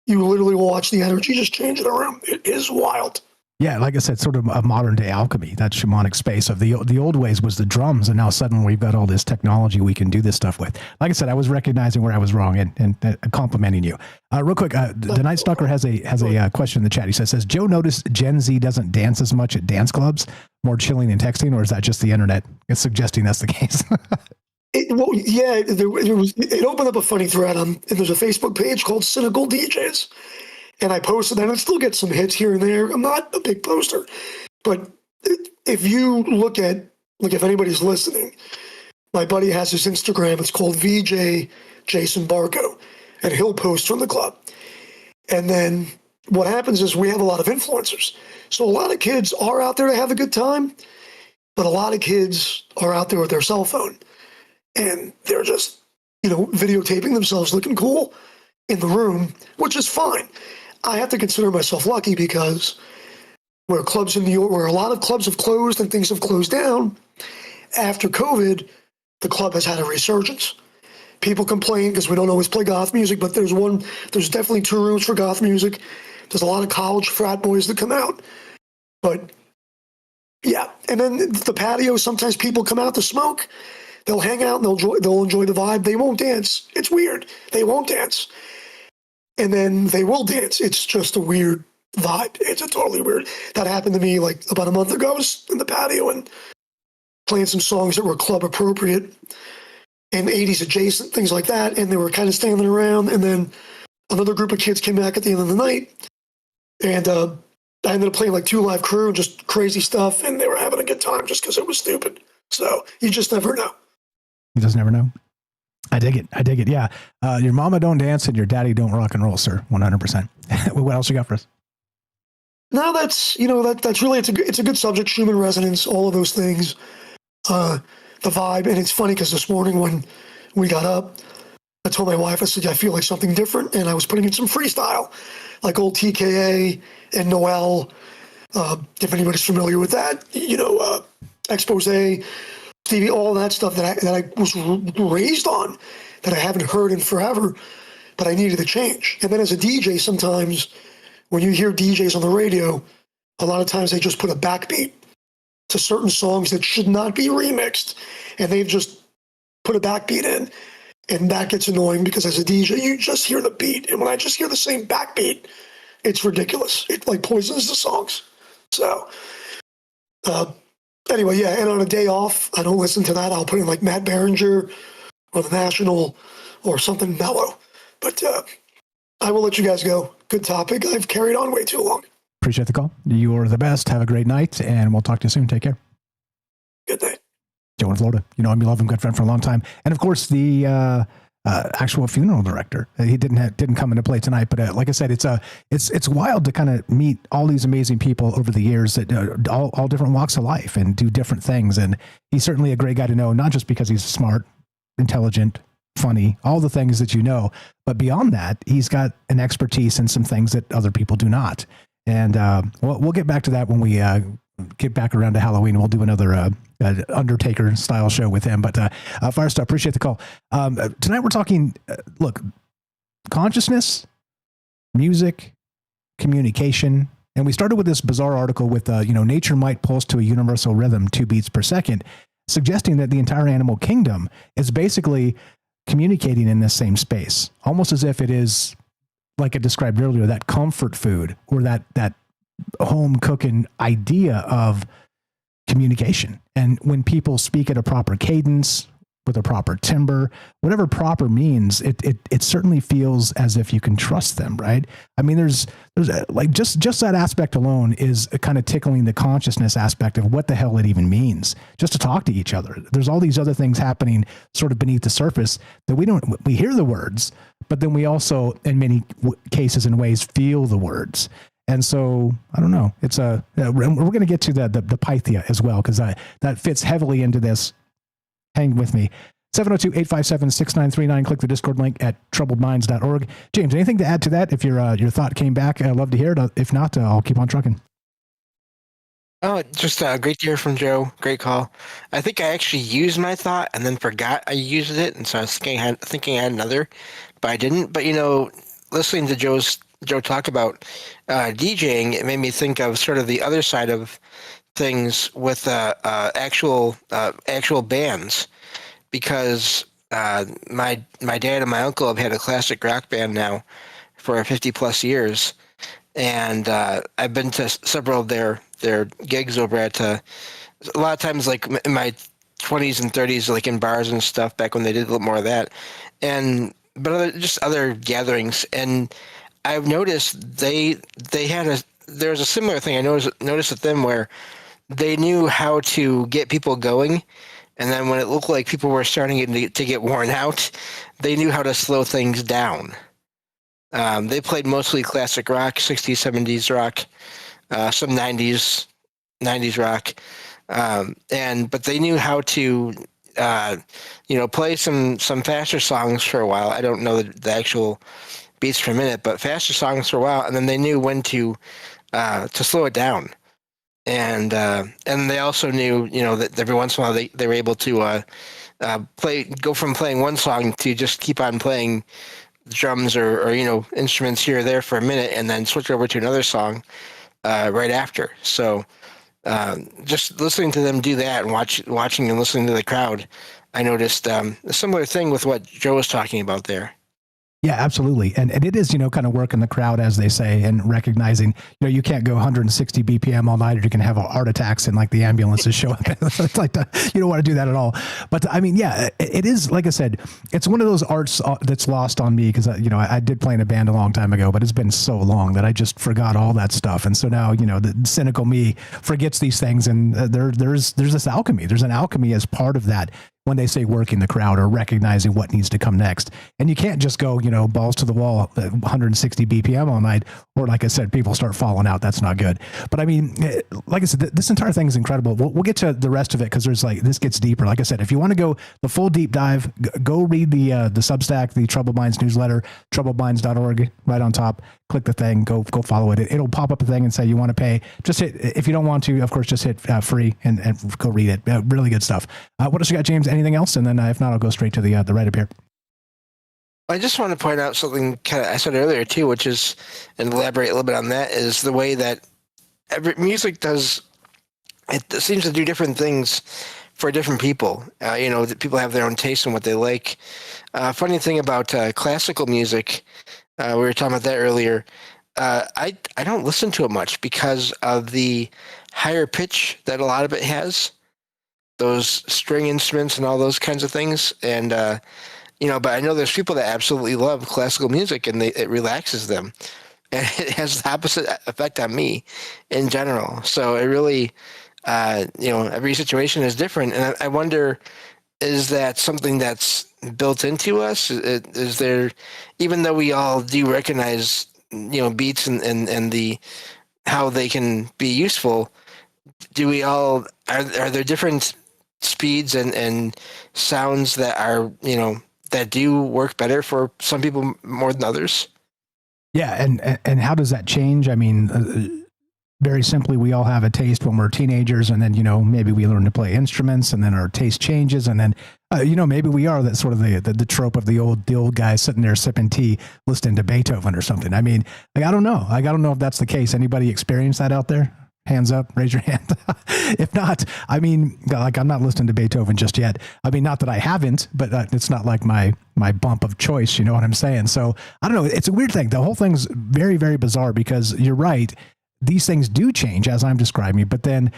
you literally watch the energy just change in the room. It is wild. Yeah, like I said, sort of a modern day alchemy, that shamanic space of the old ways was the drums, and now suddenly we've got all this technology we can do this stuff with. Like I said, I was recognizing where I was wrong and complimenting you. Real quick, the Night Stalker has a question in the chat. He says, Joe noticed Gen Z doesn't dance as much at dance clubs, more chilling and texting, or is that just the internet? It's suggesting that's the case. It opened up a funny thread and there's a Facebook page called Cynical DJs. And I posted that, and it still gets some hits here and there. I'm not a big poster. But if you look at, if anybody's listening, my buddy has his Instagram. It's called VJ Jason Barco, and he'll post from the club. And then what happens is we have a lot of influencers. So a lot of kids are out there to have a good time, but a lot of kids are out there with their cell phone. And they're just, videotaping themselves looking cool in the room, which is fine. I have to consider myself lucky because where clubs in New York, where a lot of clubs have closed and things have closed down, after COVID, the club has had a resurgence. People complain because we don't always play goth music, but there's definitely 2 rooms for goth music. There's a lot of college frat boys that come out. But yeah, and then the patio, sometimes people come out to smoke. They'll hang out and they'll enjoy the vibe. They won't dance. It's weird. They won't dance. And then they will dance. It's just a weird vibe. It's a totally weird. That happened to me about a month ago. I was in the patio and playing some songs that were club appropriate and 80s adjacent, things like that. And they were kind of standing around. And then another group of kids came back at the end of the night. And I ended up playing 2 live crew, just crazy stuff. And they were having a good time just because it was stupid. So you just never know. You just never know. I dig it. Yeah. Your mama don't dance and your daddy don't rock and roll, sir. 100%. What else you got for us? No, that's really, it's a good subject. Schumann Resonance, all of those things, the vibe. And it's funny because this morning when we got up, I told my wife, I said, I feel like something different. And I was putting in some freestyle, like old TKA and Noel. If anybody's familiar with that, Expose, Stevie, all that stuff that I was raised on, that I haven't heard in forever, but I needed to change. And then as a DJ, sometimes when you hear DJs on the radio, a lot of times they just put a backbeat to certain songs that should not be remixed, and they've just put a backbeat in, and that gets annoying because as a DJ, you just hear the beat, and when I just hear the same backbeat, it's ridiculous. It poisons the songs. So, anyway, yeah, and on a day off, I don't listen to that. I'll put in Matt Berenger or The National or something mellow. But I will let you guys go. Good topic. I've carried on way too long. Appreciate the call. You are the best. Have a great night, and we'll talk to you soon. Take care. Good night. Joe in Florida. I'm your love and good friend for a long time. And, of course, the actual funeral director. He didn't come into play tonight, but like I said, it's wild to kind of meet all these amazing people over the years that all different walks of life and do different things. And he's certainly a great guy to know, not just because he's smart, intelligent, funny, all the things that but beyond that, he's got an expertise in some things that other people do not. And we'll get back to that when we get back around to Halloween. We'll do another Undertaker style show with him. But Firestar, appreciate the call. Tonight we're talking, consciousness, music, communication. And we started with this bizarre article with, nature might pulse to a universal rhythm, 2 beats per second, suggesting that the entire animal kingdom is basically communicating in this same space, almost as if it is, like I described earlier, that comfort food or that home cooking idea of communication. And when people speak at a proper cadence, with a proper timbre, whatever proper means, it certainly feels as if you can trust them, right? I mean, there's just that aspect alone is kind of tickling the consciousness aspect of what the hell it even means, just to talk to each other. There's all these other things happening sort of beneath the surface that we hear the words, but then we also, in many cases and ways, feel the words. And so I don't know. It's we're going to get to the Pythia as well, because that fits heavily into this. Hang with me. 702-857-6939. Click the Discord link at troubledminds.org. James, anything to add to that? If your thought came back, I'd love to hear it. If not, I'll keep on trucking. Oh, just great to hear from Joe. Great call. I think I actually used my thought and then forgot I used it, and so I was thinking I had another, but I didn't. But listening to Joe talk about DJing, it made me think of sort of the other side of things with actual bands, because my dad and my uncle have had a classic rock band now for 50 plus years, and I've been to several of their gigs over at a lot of times, like in my 20s and 30s, like in bars and stuff back when they did a little more of that, but just other gatherings. And I've noticed there was a similar thing I noticed with them, where they knew how to get people going, and then when it looked like people were starting to get worn out, they knew how to slow things down. They played mostly classic rock, 60s, 70s rock, some 90s rock, but they knew how to play some faster songs for a while. I don't know the actual beats per minute, but faster songs for a while, and then they knew when to slow it down. And they also knew, that every once in a while they were able to go from playing one song to just keep on playing drums or instruments here or there for a minute, and then switch over to another song right after. So just listening to them do that and watching and listening to the crowd, I noticed a similar thing with what Joe was talking about there. Yeah, absolutely. And it is, kind of working the crowd, as they say, and recognizing, you can't go 160 BPM all night, or you can have heart attacks and like the ambulances show up. It's like, you don't want to do that at all. But I mean, yeah, it is, like I said, it's one of those arts that's lost on me, because, I did play in a band a long time ago, but it's been so long that I just forgot all that stuff. And so now, the cynical me forgets these things, and there's this alchemy. There's an alchemy as part of that, when they say working the crowd or recognizing what needs to come next. And you can't just go, balls to the wall, 160 BPM all night, or like I said, people start falling out. That's not good. But I mean, like I said, this entire thing is incredible. We'll get to the rest of it, because this gets deeper. Like I said, if you want to go the full deep dive, go read the Substack, the Troubled Minds newsletter, troubledminds.org, right on top. Click the thing, go follow it. It'll pop up a thing and say you want to pay. Just hit, if you don't want to, of course, just hit free and go read it. Really good stuff. What else you got, James? Anything else? And then if not, I'll go straight to the write-up here. I just want to point out something I said earlier too, which is, and elaborate a little bit on that, is the way that music does. It seems to do different things for different people. That people have their own taste in what they like. Funny thing about classical music, we were talking about that earlier. I don't listen to it much because of the higher pitch that a lot of it has. Those string instruments and all those kinds of things. And, but I know there's people that absolutely love classical music, and it relaxes them. And it has the opposite effect on me in general. So it really, every situation is different. And I wonder, is that something that's built into us? Is there, even though we all do recognize, beats and the, how they can be useful, do we all, are there different speeds and sounds that are, that do work better for some people more than others? Yeah. And how does that change? I mean, very simply, we all have a taste when we're teenagers, and then, maybe we learn to play instruments, and then our taste changes. And then, maybe we are that sort of the trope of the old guy sitting there sipping tea, listening to Beethoven or something. I mean, like, I don't know. I don't know if that's the case. Anybody experience that out there? Hands up, raise your hand. If not, I mean, like, I'm not listening to Beethoven just yet. I mean, not that I haven't, but it's not like my bump of choice. You know what I'm saying? So I don't know. It's a weird thing. The whole thing's very, very bizarre, because you're right. These things do change as I'm describing, but then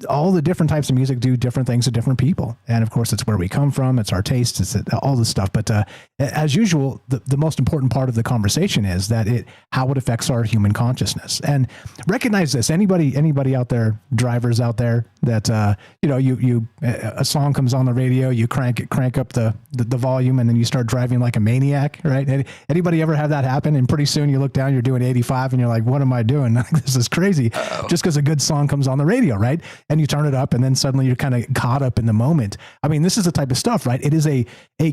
all the different types of music do different things to different people. And of course, it's where we come from. It's our taste. It's all this stuff. But as usual, the most important part of the conversation is that how it affects our human consciousness. And recognize this. Anybody out there, drivers out there, that a song comes on the radio, you crank up the volume, and then you start driving like a maniac, right? Anybody ever have that happen? And pretty soon you look down, you're doing 85, and you're like, what am I doing? This is crazy. Just because a good song comes on the radio, right? And you turn it up, and then suddenly you're kind of caught up in the moment. I mean, this is the type of stuff, right? It is a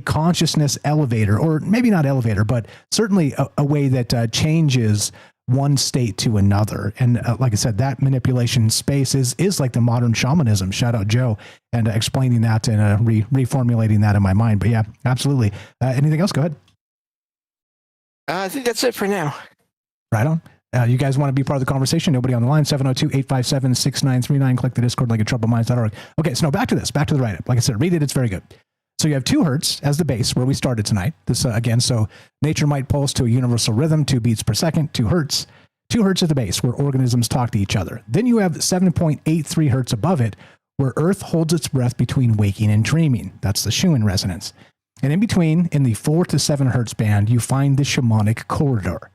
consciousness elevator, or maybe not elevator, but certainly a way that changes one state to another. And like I said, that manipulation space is like the modern shamanism. Shout out Joe, and explaining that and reformulating that in my mind. But yeah, absolutely. Anything else? Go ahead. I think that's it for now. Right on. You guys want to be part of the conversation? Nobody on the line. 702-857-6939. Click the Discord link at troubledminds.org. Okay, so now back to this. Back to the write-up. Like I said, read it. It's very good. So you have 2 hertz as the base, where we started tonight. This again, so nature might pulse to a universal rhythm, 2 beats per second, 2 hertz. 2 hertz at the base, where organisms talk to each other. Then you have 7.83 hertz above it, where Earth holds its breath between waking and dreaming. That's the Schumann Resonance. And in between, in the 4 to 7 hertz band, you find the shamanic corridor.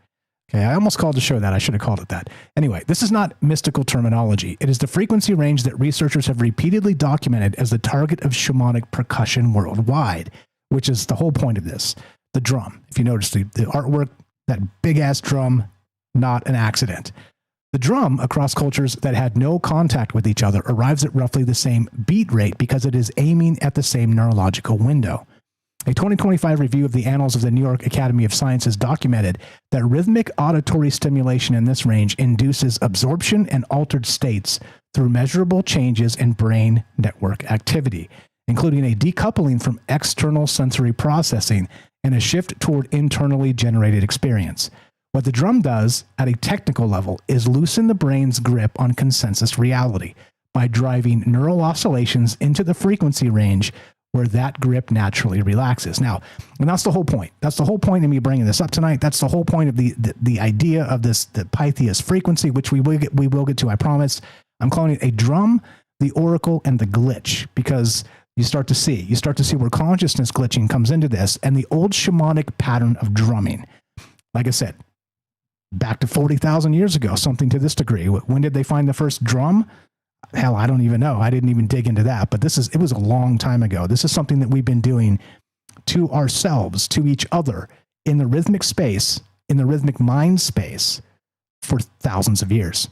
Okay, I almost called the show that. I should have called it that. Anyway, this is not mystical terminology. It is the frequency range that researchers have repeatedly documented as the target of shamanic percussion worldwide, which is the whole point of this. The drum. If you notice the artwork, that big-ass drum, not an accident. The drum, across cultures that had no contact with each other, arrives at roughly the same beat rate because it is aiming at the same neurological window. A 2025 review of the Annals of the New York Academy of Sciences documented that rhythmic auditory stimulation in this range induces absorption and altered states through measurable changes in brain network activity, including a decoupling from external sensory processing and a shift toward internally generated experience. What the drum does at a technical level is loosen the brain's grip on consensus reality by driving neural oscillations into the frequency range where that grip naturally relaxes. Now, and that's the whole point. That's the whole point of me bringing this up tonight. That's the whole point of the idea of this, the Pythia's frequency, which we will get to, I promise. I'm calling it a drum, the oracle, and the glitch, because you start to see where consciousness glitching comes into this, and the old shamanic pattern of drumming. Like I said, back to 40,000 years ago, something to this degree. When did they find the first drum? Hell, I don't even know. I didn't even dig into that, but it was a long time ago. This is something that we've been doing to ourselves, to each other, in the rhythmic space, in the rhythmic mind space, for thousands of years.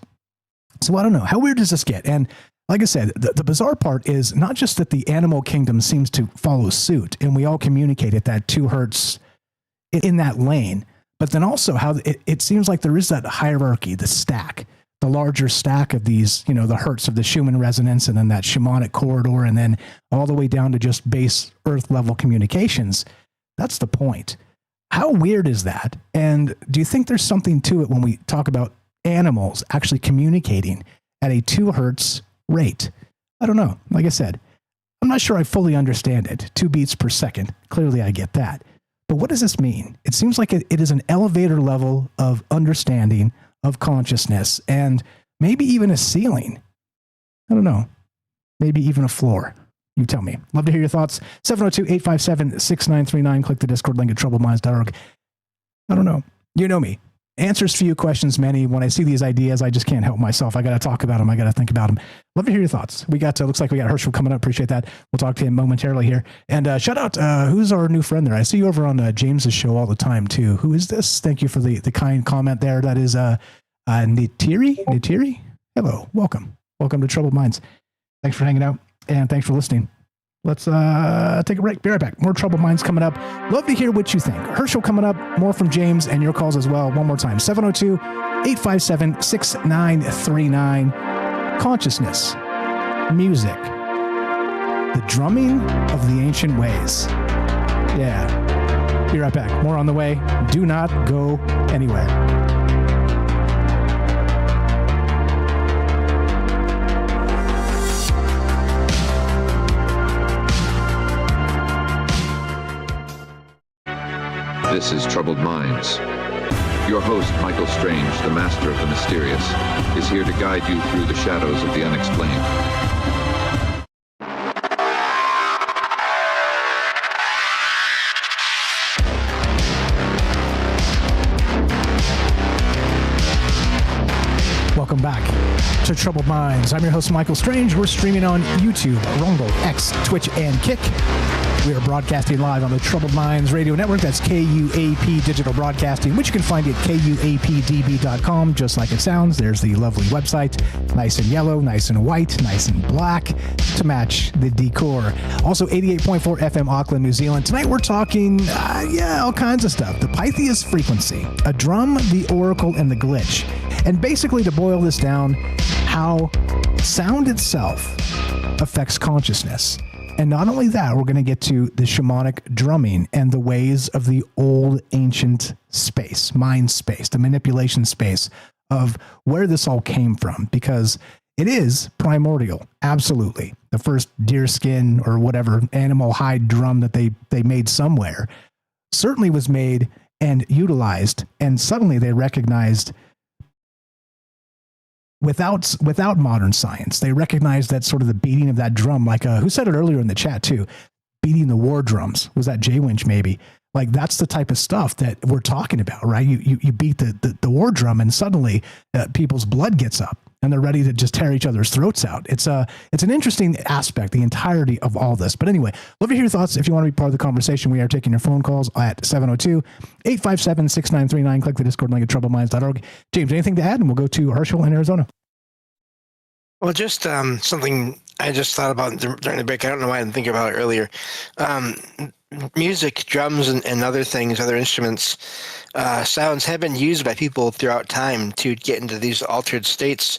So I don't know. How weird does this get? And like I said, the bizarre part is not just that the animal kingdom seems to follow suit, and we all communicate at that 2 hertz in that lane, but then also how it seems like there is that hierarchy, the stack. The larger stack of these, the hertz of the Schumann resonance, and then that shamanic corridor, and then all the way down to just base earth level communications. That's the point. How weird is that? And do you think there's something to it when we talk about animals actually communicating at a 2 hertz rate? I don't know. Like I said, I'm not sure I fully understand it. 2 beats per second. Clearly I get that. But what does this mean? It seems like it is an elevator level of understanding of consciousness, and maybe even a ceiling. I don't know. Maybe even a floor. You tell me. Love to hear your thoughts. 702-857-6939. Click the Discord link at troubledminds.org. I don't know. You know me. Answers few, questions many. When I see these ideas, I just can't help myself. I got to talk about them. I got to think about them. Love to hear your thoughts. Looks like we got Herschel coming up. Appreciate that. We'll talk to him momentarily here. And shout out, who's our new friend there? I see you over on James's show all the time too. Who is this? Thank you for the kind comment there. That is Nitiri. Hello. Welcome to Troubled Minds. Thanks for hanging out, and thanks for listening. Let's take a break. Be right back. More Troubled Minds coming up. Love to hear what you think. Herschel coming up. More from James and your calls as well. One more time. 702-857-6939. Consciousness. Music. The drumming of the ancient ways. Yeah. Be right back. More on the way. Do not go anywhere. This is Troubled Minds. Your host, Michael Strange, the master of the mysterious, is here to guide you through the shadows of the unexplained. Welcome back to Troubled Minds. I'm your host, Michael Strange. We're streaming on YouTube, Rumble, X, Twitch, and Kick. We are broadcasting live on the Troubled Minds Radio Network. That's KUAP Digital Broadcasting, which you can find at KUAPDB.com, just like it sounds. There's the lovely website, nice and yellow, nice and white, nice and black, to match the decor. Also, 88.4 FM Auckland, New Zealand. Tonight we're talking, all kinds of stuff. The Pythia's frequency, a drum, the oracle, and the glitch. And basically, to boil this down, how sound itself affects consciousness. And not only that, we're going to get to the shamanic drumming and the ways of the old ancient space, mind space, the manipulation space of where this all came from, because it is primordial. Absolutely. The first deerskin or whatever animal hide drum that they made somewhere certainly was made and utilized. And suddenly they recognized, without modern science, they recognized that sort of the beating of that drum, like who said it earlier in the chat too, beating the war drums. Was that Jay Winch maybe? Like, that's the type of stuff that we're talking about, right? You beat the war drum and suddenly people's blood gets up and they're ready to just tear each other's throats out. It's an interesting aspect, the entirety of all this. But anyway, love to hear your thoughts. If you want to be part of the conversation, we are taking your phone calls at 702-857-6939. Click the Discord link at troubleminds.org. James, anything to add? And we'll go to Herschel in Arizona. Well, just something I just thought about during the break. I don't know why I didn't think about it earlier. Music, drums, and other things, other instruments, sounds have been used by people throughout time to get into these altered states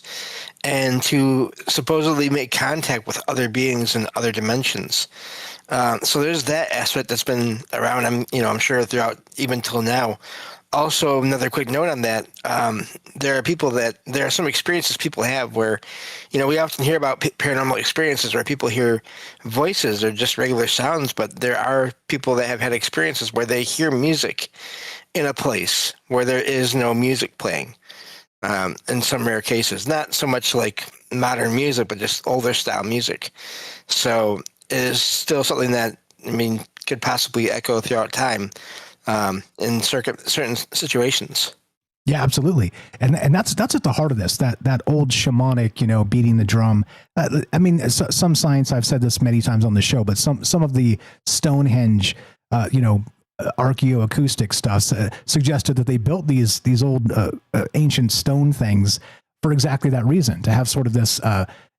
and to supposedly make contact with other beings in other dimensions. So there's that aspect that's been around. I'm sure throughout even till now. Also, another quick note on that, there are some experiences people have where, we often hear about paranormal experiences where people hear voices or just regular sounds, but there are people that have had experiences where they hear music in a place where there is no music playing, in some rare cases. Not so much like modern music, but just older style music. So it is still something that, could possibly echo throughout time. In certain situations. Yeah, absolutely. And that's at the heart of this, that old shamanic, beating the drum. Some science, I've said this many times on the show, but some of the Stonehenge, archaeoacoustic stuff suggested that they built these old ancient stone things for exactly that reason, to have sort of this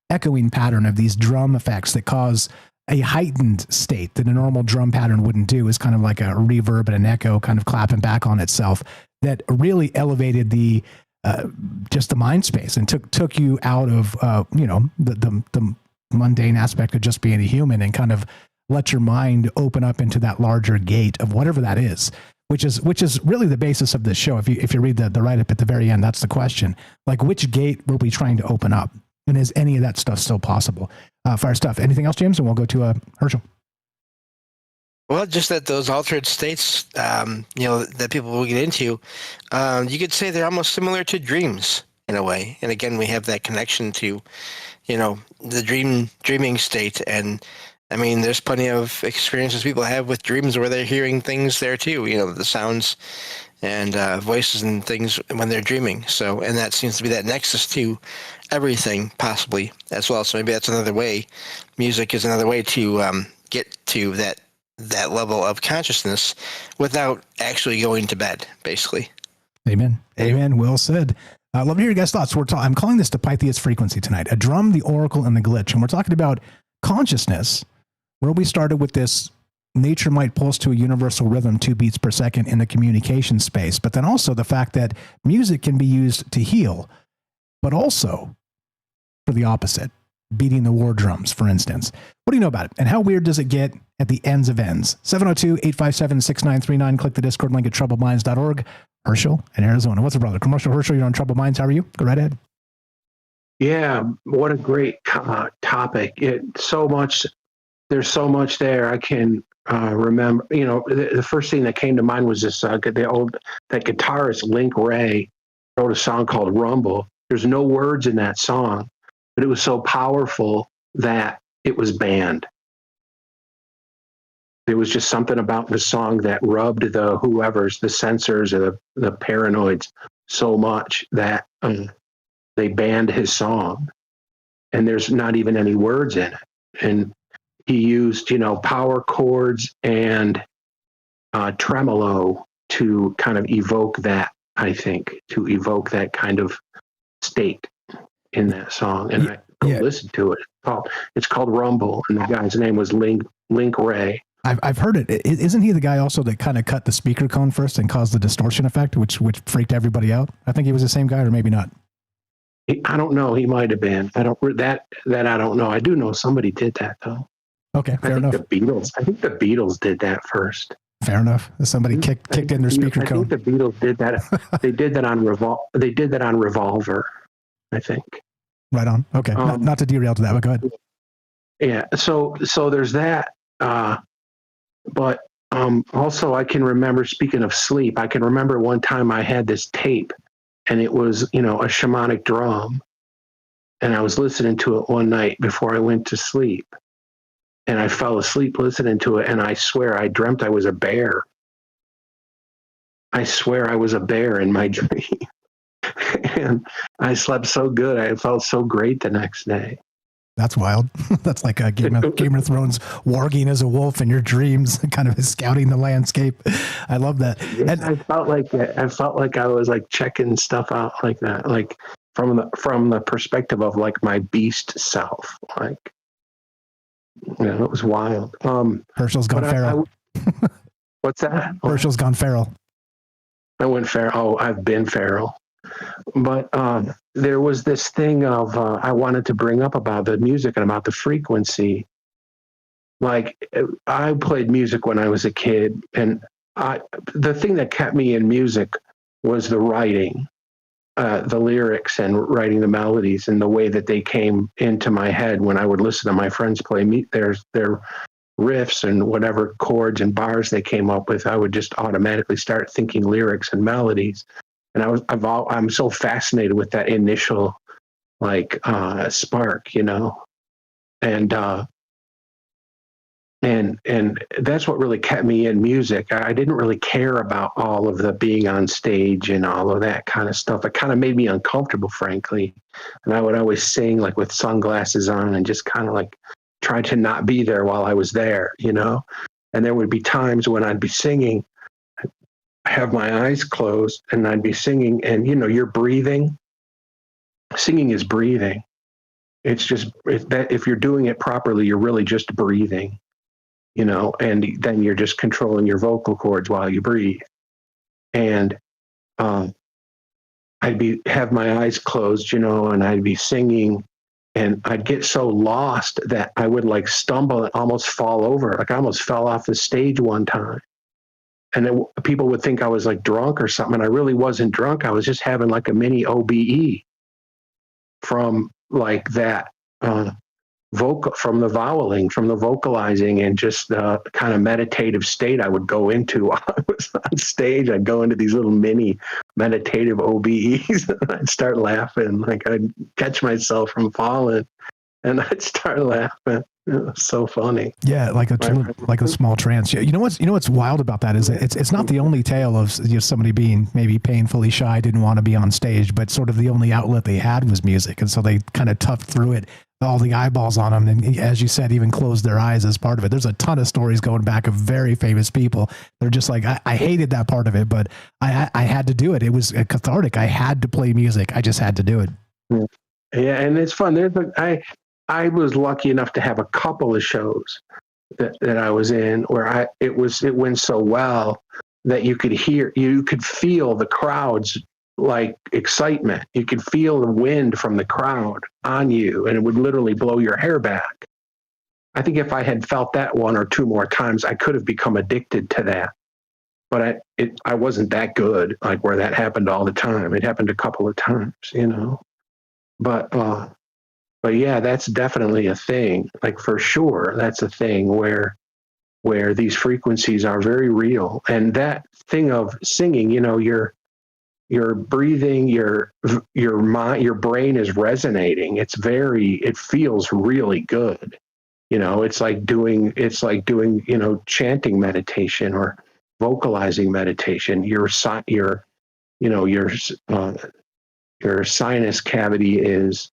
echoing pattern of these drum effects that cause a heightened state that a normal drum pattern wouldn't do. Is kind of like a reverb and an echo kind of clapping back on itself that really elevated the just the mind space and took you out of the mundane aspect of just being a human and kind of let your mind open up into that larger gate of whatever that is, which is really the basis of this show. If you read the write-up at the very end, that's the question. Like, which gate were we trying to open up? And is any of that stuff still possible? Fire stuff. Anything else, James? And we'll go to Herschel. Well, just that those altered states, that people will get into, you could say they're almost similar to dreams in a way. And again, we have that connection to, the dreaming state. And there's plenty of experiences people have with dreams where they're hearing things there too, the sounds and voices and things when they're dreaming. So, and that seems to be that nexus to everything possibly as well. So maybe that's another way. Music is another way to get to that level of consciousness without actually going to bed, basically. Amen. Amen. Well said. I'd love to hear your guys' thoughts. I'm calling this the Pythia's frequency tonight, a drum, the oracle, and the glitch. And we're talking about consciousness, where we started with this nature might pulse to a universal rhythm, 2 beats per second in the communication space, but then also the fact that music can be used to heal, but also for the opposite, beating the war drums, for instance. What do you know about it? And how weird does it get at the ends of ends? 702-857-6939. Click the Discord link at troubledminds.org. Herschel in Arizona. What's up, brother? Commercial Herschel, you're on Troubled Minds. How are you? Go right ahead. Yeah, what a great topic. So much there's so much there. I can remember, the first thing that came to mind was this, that guitarist Link Ray wrote a song called Rumble. There's no words in that song, but it was so powerful that it was banned. There was just something about the song that rubbed the censors or the paranoids so much that they banned his song. And there's not even any words in it. And he used, power chords and tremolo to kind of evoke that, I think, to evoke that kind of state in that song. And I listened to it. It's called Rumble, and the guy's name was Link Ray. I've heard it. Isn't he the guy also that kind of cut the speaker cone first and caused the distortion effect, which freaked everybody out? I think he was the same guy, or maybe not. I don't know. He might have been. I don't know. I do know somebody did that though. Okay, fair enough. I think the Beatles did that first. Fair enough. Somebody kicked in their speaker cone. I think the Beatles did that. They did that on Revolver, I think. Right on. Okay, not to derail to that, but go ahead. Yeah. So there's that. But also I can remember, speaking of sleep, I can remember one time I had this tape, and it was, a shamanic drum, and I was listening to it one night before I went to sleep, and I fell asleep listening to it, and I swear I dreamt I was a bear. I swear I was a bear in my dream. And I slept so good. I felt so great the next day. That's wild. That's like a Game of Thrones warging as a wolf in your dreams, kind of scouting the landscape. I love that. Yeah, and I felt like I was like checking stuff out like that, like from the perspective of like my beast self. Like, it was wild. Herschel's gone feral. What's that? Herschel's gone feral. I went feral. Oh, I've been feral. But there was this thing of I wanted to bring up about the music and about the frequency. Like, I played music when I was a kid, and the thing that kept me in music was the writing, the lyrics, and writing the melodies, and the way that they came into my head when I would listen to my friends play their riffs and whatever chords and bars they came up with. I would just automatically start thinking lyrics and melodies. And I'm so fascinated with that initial spark, and that's what really kept me in music. I didn't really care about all of the being on stage and all of that kind of stuff. It kind of made me uncomfortable, frankly. And I would always sing like with sunglasses on and just kind of like try to not be there while I was there, And there would be times when I'd be singing, have my eyes closed, and I'd be singing, and you're breathing. Singing is breathing. It's just if you're doing it properly, you're really just breathing, and then you're just controlling your vocal cords while you breathe. And I'd have my eyes closed, and I'd be singing, and I'd get so lost that I would like stumble and almost fall over. Like I almost fell off the stage one time. And then people would think I was like drunk or something. And I really wasn't drunk. I was just having like a mini OBE from like that from the voweling, from the vocalizing, and just the kind of meditative state I would go into while I was on stage. I'd go into these little mini meditative OBEs, and I'd start laughing. Like I'd catch myself from falling, and I'd start laughing. It was so funny. Yeah, like a small trance. You know what's wild about that is it's not the only tale of somebody being maybe painfully shy, didn't want to be on stage, but sort of the only outlet they had was music, and so they kind of toughed through it. All the eyeballs on them, and as you said, even closed their eyes as part of it. There's a ton of stories going back of very famous people. They're just like, I hated that part of it, but I had to do it. It was cathartic. I had to play music. I just had to do it. Yeah, and it's fun. I was lucky enough to have a couple of shows that I was in where it went so well that you could feel the crowd's like excitement. You could feel the wind from the crowd on you, and it would literally blow your hair back. I think if I had felt that one or two more times, I could have become addicted to that. But I wasn't that good, like where that happened all the time. It happened a couple of times, But But yeah, that's definitely a thing. Like for sure, that's a thing where these frequencies are very real. And that thing of singing, you know, your breathing, your mind, your brain is resonating. It feels really good. You know, it's like doing, you know, chanting meditation or vocalizing meditation. Your sinus cavity is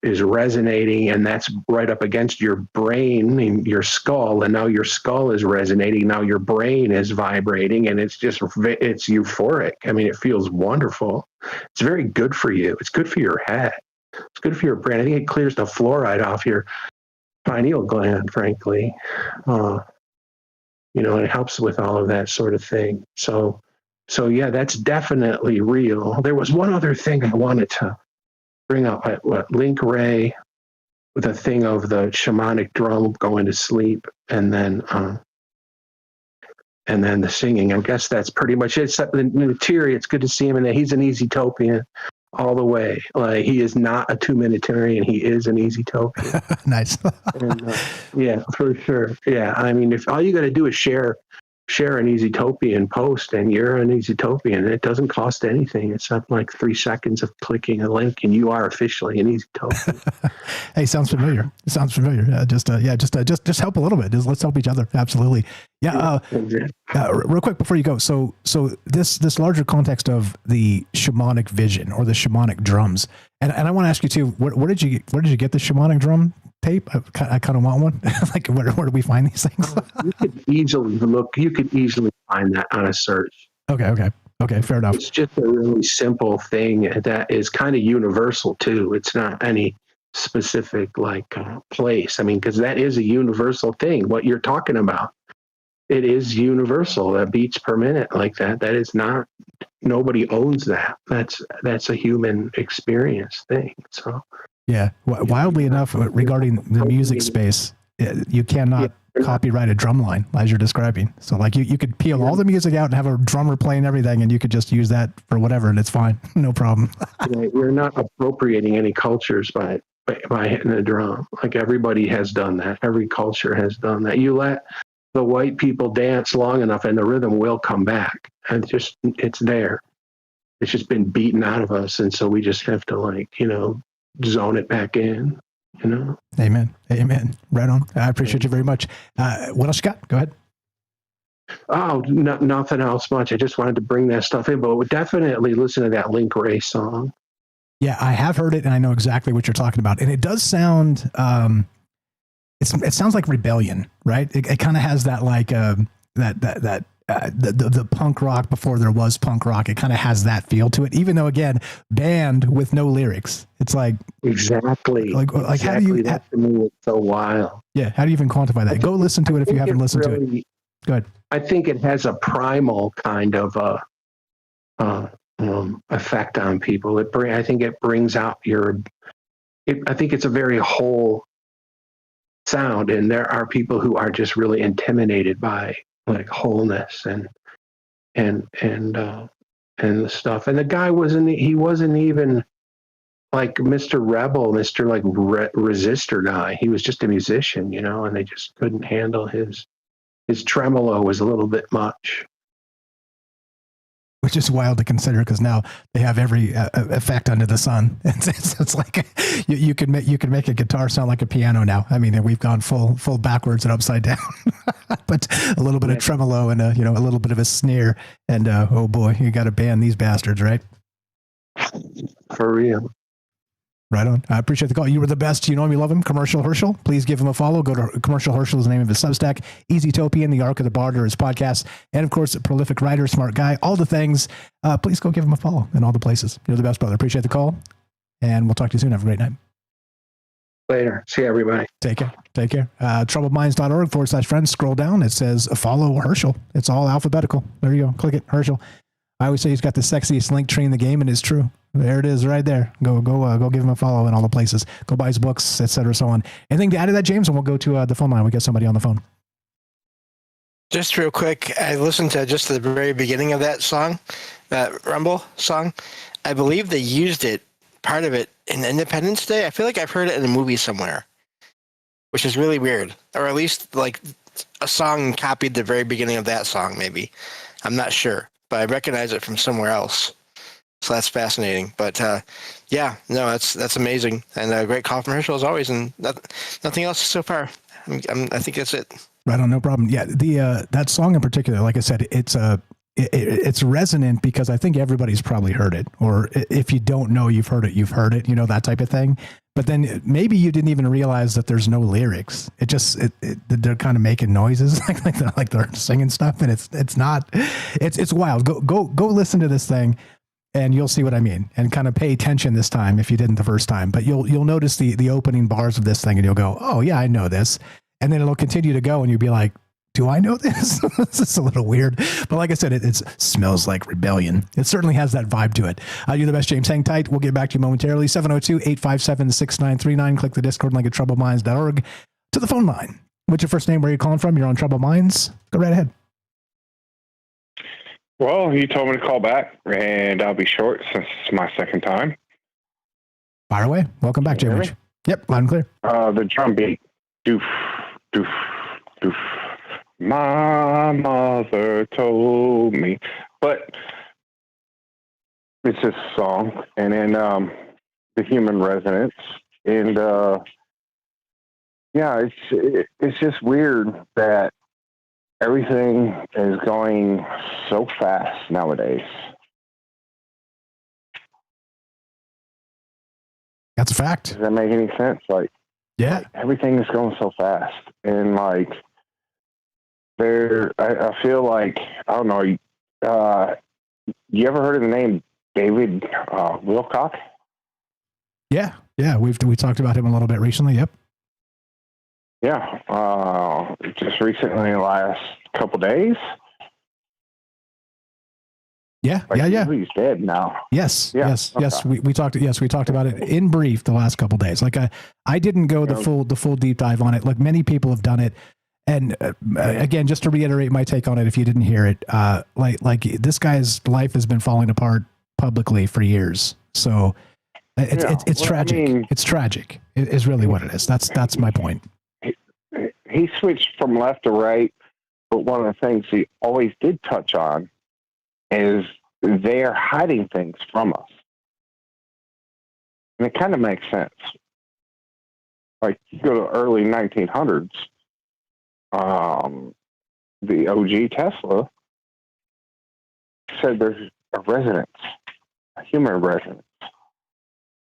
resonating, and that's right up against your brain and your skull. And now your skull is resonating. Now your brain is vibrating, and it's euphoric. I mean, it feels wonderful. It's very good for you. It's good for your head. It's good for your brain. I think it clears the fluoride off your pineal gland, frankly. You know, and it helps with all of that sort of thing. So yeah, that's definitely real. There was one other thing I wanted to bring up. Link Ray with a thing of the shamanic drum going to sleep, and then the singing. I guess that's pretty much it. Except the Nutiri, it's good to see him, and he's an easy-topian all the way. Like, he is not a two-minutarian. He is an easy-topian. Nice. And, yeah, for sure. Yeah, I mean, if all you got to do is share an Easytopian post, and you're an Easytopian. It doesn't cost anything. It's not like 3 seconds of clicking a link, and you are officially an Easytopian. Hey, sounds familiar. It sounds familiar. Just help a little bit. Let's help each other. Absolutely. Yeah. Real quick before you go. So this larger context of the shamanic vision or the shamanic drums, and I want to ask you too. Where did you get the shamanic drum tape? I kind of want one. Like, where do we find these things? You could easily find that on a search. Okay. Fair enough. It's just a really simple thing that is kind of universal too. It's not any specific place. I mean, because that is a universal thing. What you're talking about, it is universal. That beats per minute like that. That is not. Nobody owns that. That's a human experience thing. So. Yeah. Wildly enough, regarding the music space, you cannot copyright a drum line as you're describing. So like you could peel all the music out and have a drummer playing everything, and you could just use that for whatever, and it's fine. No problem. We're not appropriating any cultures by hitting a drum. Like, everybody has done that. Every culture has done that. You let the white people dance long enough and the rhythm will come back. And it's there. It's just been beaten out of us. And so we just have to zone it back in, Amen. Right on. I appreciate you very much. What else you got? Go ahead. Oh, nothing else much. I just wanted to bring that stuff in, but we'll definitely listen to that Link Ray song. Yeah, I have heard it, and I know exactly what you're talking about. And it does sound, it sounds like rebellion, right? It kind of has that the punk rock before there was punk rock. It kind of has that feel to it, even though, again, banned with no lyrics. It's like exactly. How do you? That to me is so wild. Yeah, how do you even quantify that? Go listen to it if you haven't listened to it. Go ahead. I think it has a primal kind of effect on people. I think it brings out I think it's a very whole sound, and there are people who are just really intimidated by wholeness and the stuff. And the guy wasn't even like Mr. Rebel, Mr. Resistor guy. He was just a musician, and they just couldn't handle his tremolo was a little bit much. Which is wild to consider, because now they have every effect under the sun. It's like you can make a guitar sound like a piano now. I mean, we've gone full backwards and upside down. But a little bit of tremolo and a little bit of a snare, and oh boy, you got to ban these bastards, right? For real. Right on. I appreciate the call. You were the best. You know him, you love him. Commercial Herschel. Please give him a follow. Go to Commercial Herschel is the name of his Substack. Easytopian, the Arc of the Bard, or his podcast. And of course, a prolific writer, smart guy, all the things. Please go give him a follow in all the places. You're the best, brother. Appreciate the call. And we'll talk to you soon. Have a great night. Later. See everybody. Take care. troubledminds.org/friends. Scroll down. It says follow Herschel. It's all alphabetical. There you go. Click it. Herschel. I always say he's got the sexiest link tree in the game, and it's true. There it is, right there. Go give him a follow in all the places. Go buy his books, etc., so on. Anything to add to that, James? And we'll go to the phone line. We got somebody on the phone. Just real quick, I listened to just the very beginning of that song, that Rumble song. I believe they used it part of it in Independence Day. I feel like I've heard it in a movie somewhere, which is really weird. Or at least like a song copied the very beginning of that song, maybe. I'm not sure, but I recognize it from somewhere else. So that's fascinating. But yeah, no, that's amazing. And a great call from Herschel as always. And nothing else so far. I think that's it. Right on, no problem. Yeah, the that song in particular, like I said, it's resonant because I think everybody's probably heard it, or if you don't know you've heard it, you know, that type of thing. But then maybe you didn't even realize that there's no lyrics. They're kind of making noises like they're singing stuff, and it's wild. Go listen to this thing, and you'll see what I mean, and kind of pay attention this time if you didn't the first time. But you'll notice the opening bars of this thing, and you'll go, oh yeah, I know this. And then it'll continue to go, and you'll be like, do I know this? This is a little weird. But like I said, it smells like rebellion. It certainly has that vibe to it. You're the best, James. Hang tight. We'll get back to you momentarily. 702-857-6939. Click the Discord link at troubledminds.org to the phone line. What's your first name? Where are you calling from? You're on Troubled Minds. Go right ahead. Well, you told me to call back, and I'll be short since it's my second time. Fire away. Welcome back, Jim. Yep, loud and clear. The drum beat. Doof, doof, doof. My mother told me. But it's just a song. And then the Schumann Resonance. And yeah, it's just weird that everything is going so fast nowadays. That's a fact. Does that make any sense? Yeah, everything is going so fast, and I feel like, I don't know. You ever heard of the name David Wilcock? Yeah. We talked about him a little bit recently. Yep. Yeah. Just recently, the last couple days. Yeah. He's dead now. Yes. Yeah. Yes. Okay. Yes. We talked about it in brief the last couple of days. Like I didn't go the full deep dive on it. Like many people have done it. And again, just to reiterate my take on it, if you didn't hear it, like this guy's life has been falling apart publicly for years. So it's tragic. I mean, it's tragic. It is really what it is. That's my point. He switched from left to right, but one of the things he always did touch on is they're hiding things from us. And it kind of makes sense. Like, you go to early 1900s, the OG Tesla said there's a resonance, a human resonance.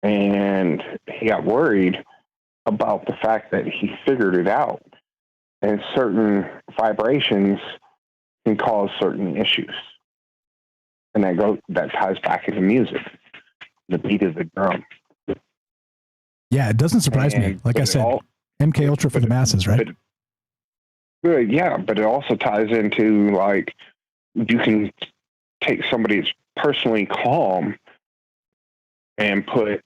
And he got worried about the fact that he figured it out. And certain vibrations can cause certain issues. And that ties back into music, the beat of the drum. Yeah, it doesn't surprise me. Like I said, MK Ultra for the masses, right? Yeah, but it also ties into, like, you can take somebody that's personally calm and put,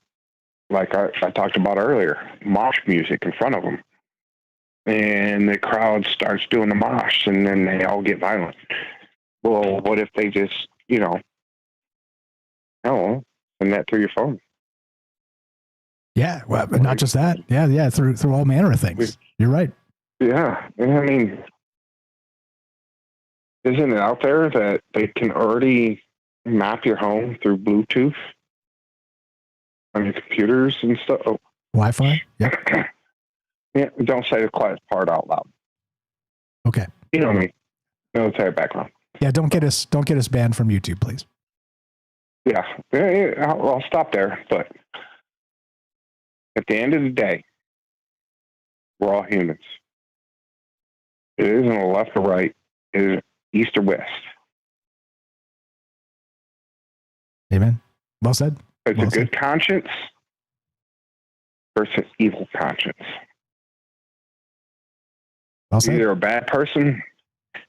like I talked about earlier, mosh music in front of them. And the crowd starts doing the mosh, and then they all get violent. Well, what if they just, send that through your phone? Yeah, well, but not just that. Yeah, through all manner of things. You're right. Yeah, I mean, isn't it out there that they can already map your home through Bluetooth on your computers and stuff? Oh. Wi-Fi? Yep. Yeah, don't say the quiet part out loud. Okay. You know what I mean? Military background. Yeah, don't get us banned from YouTube, please. Yeah, I'll stop there. But at the end of the day, we're all humans. It isn't a left or right. It is east or west. Amen. Well said. It's a good conscience versus evil conscience. Well said. You're either a bad person,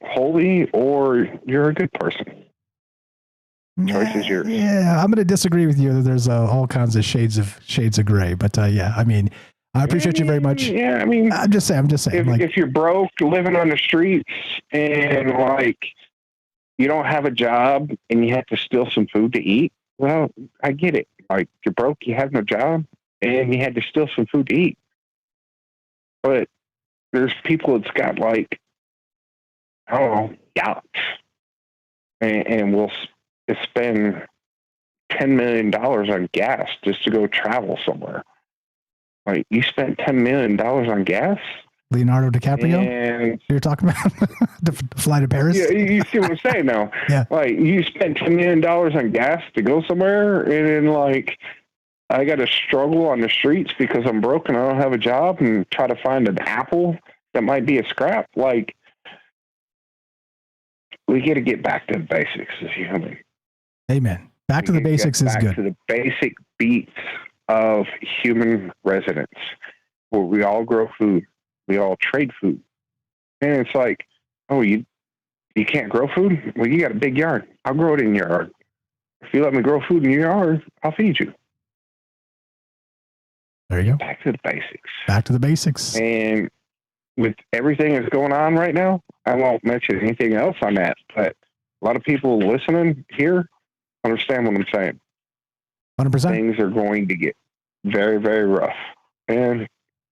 holy, or you're a good person. Choice is yours. Yeah, I'm going to disagree with you that there's all kinds of shades of gray. But yeah, I mean, I appreciate you very much. Yeah, I mean, I'm just saying. If you're broke, living on the streets, and you don't have a job, and you have to steal some food to eat, well, I get it. Like, you're broke, you have no job, and you had to steal some food to eat. But there's people that's got, like, I don't know, yachts, and will spend $10 million on gas just to go travel somewhere. Like, you spent $10 million on gas? Leonardo DiCaprio? And you're talking about to fly to Paris? Yeah, you see what I'm saying now? Yeah. Like, you spent $10 million on gas to go somewhere, and then, like, I got to struggle on the streets because I'm broke and I don't have a job and try to find an apple that might be a scrap. Like, we got to get back to the basics as human. Amen. Back to the basics is good. Back to the basic beats of human resonance, where we all grow food. We all trade food. And it's like, oh, you can't grow food? Well, you got a big yard. I'll grow it in your yard. If you let me grow food in your yard, I'll feed you. There you go. Back to the basics. Back to the basics. And with everything that's going on right now, I won't mention anything else on that, but a lot of people listening here understand what I'm saying. 100%. Things are going to get very, very rough. And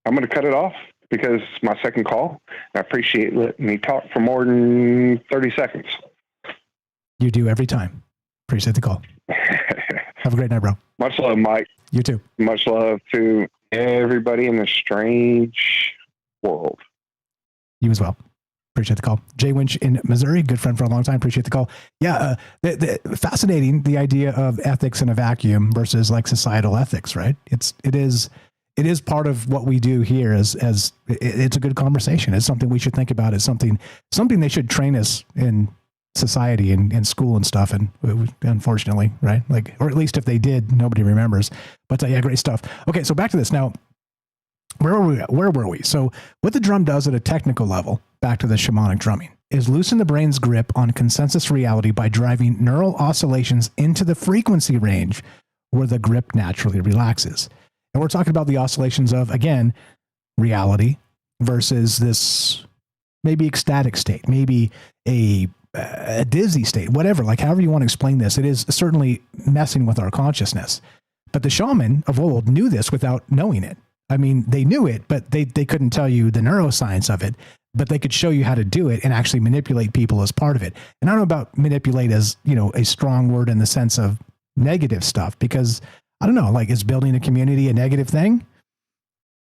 I'm going to cut it off because it's my second call. I appreciate letting me talk for more than 30 seconds. You do every time. Appreciate the call. Have a great night, bro. Much love, Mike. You too. Much love to everybody in this strange world. You as well. Appreciate the call. Jay Winch in Missouri, good friend for a long time. Appreciate the call. Yeah, fascinating, the idea of ethics in a vacuum versus like societal ethics, right? It is part of what we do here. As it's a good conversation. It's something we should think about. It's something they should train us in society and in school and stuff. And unfortunately, right? Like, or at least if they did, nobody remembers. But yeah, great stuff. Okay, so back to this now. Where were we? So what the drum does at a technical level, back to the shamanic drumming, is loosen the brain's grip on consensus reality by driving neural oscillations into the frequency range where the grip naturally relaxes. And we're talking about the oscillations of, again, reality versus this maybe ecstatic state, maybe a dizzy state, whatever, like however you want to explain this. It is certainly messing with our consciousness. But the shaman of old knew this without knowing it. I mean, they knew it, but they couldn't tell you the neuroscience of it, but they could show you how to do it and actually manipulate people as part of it. And I don't know about manipulate as, a strong word in the sense of negative stuff, because I don't know, like, is building a community a negative thing?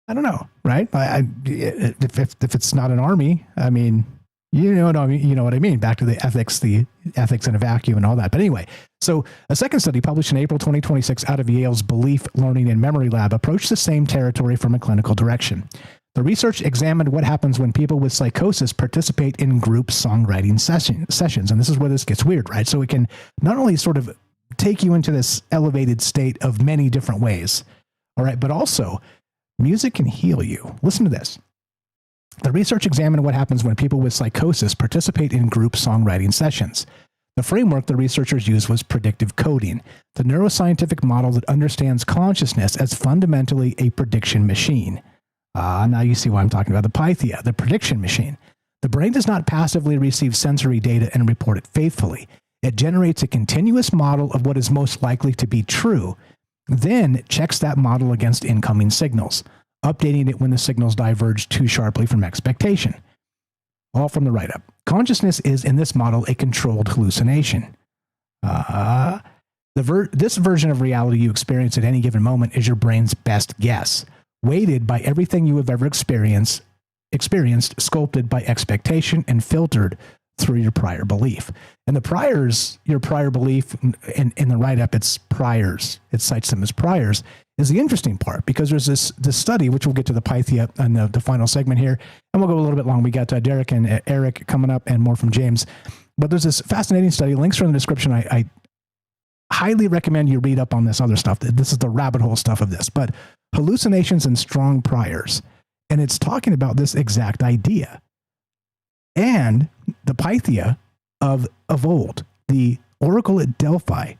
I don't know, right? If it's not an army, I mean, you know what I mean? Back to the ethics in a vacuum and all that. But anyway, so a second study published in April 2026 out of Yale's Belief, Learning, and Memory Lab approached the same territory from a clinical direction. The research examined what happens when people with psychosis participate in group songwriting sessions. And this is where this gets weird, right? So it can not only sort of take you into this elevated state of many different ways, all right, but also music can heal you. Listen to this. The research examined what happens when people with psychosis participate in group songwriting sessions. The framework the researchers used was predictive coding, the neuroscientific model that understands consciousness as fundamentally a prediction machine. Now you see why I'm talking about the Pythia, the prediction machine. The brain does not passively receive sensory data and report it faithfully. It generates a continuous model of what is most likely to be true, then checks that model against incoming signals, updating it when the signals diverge too sharply from expectation. All from the write-up. Consciousness is, in this model, a controlled hallucination. This version of reality you experience at any given moment is your brain's best guess, weighted by everything you have ever experienced, sculpted by expectation, and filtered through your prior belief. And your prior belief, in the write-up, it's priors. It cites them as priors, is the interesting part, because there's this study, which we'll get to the Pythia and the final segment here, and we'll go a little bit long. We got Derek and Eric coming up and more from James. But there's this fascinating study. Links are in the description. I highly recommend you read up on this other stuff. This is the rabbit hole stuff of this. But hallucinations and strong priors. And it's talking about this exact idea. And the Pythia of old, the Oracle at Delphi,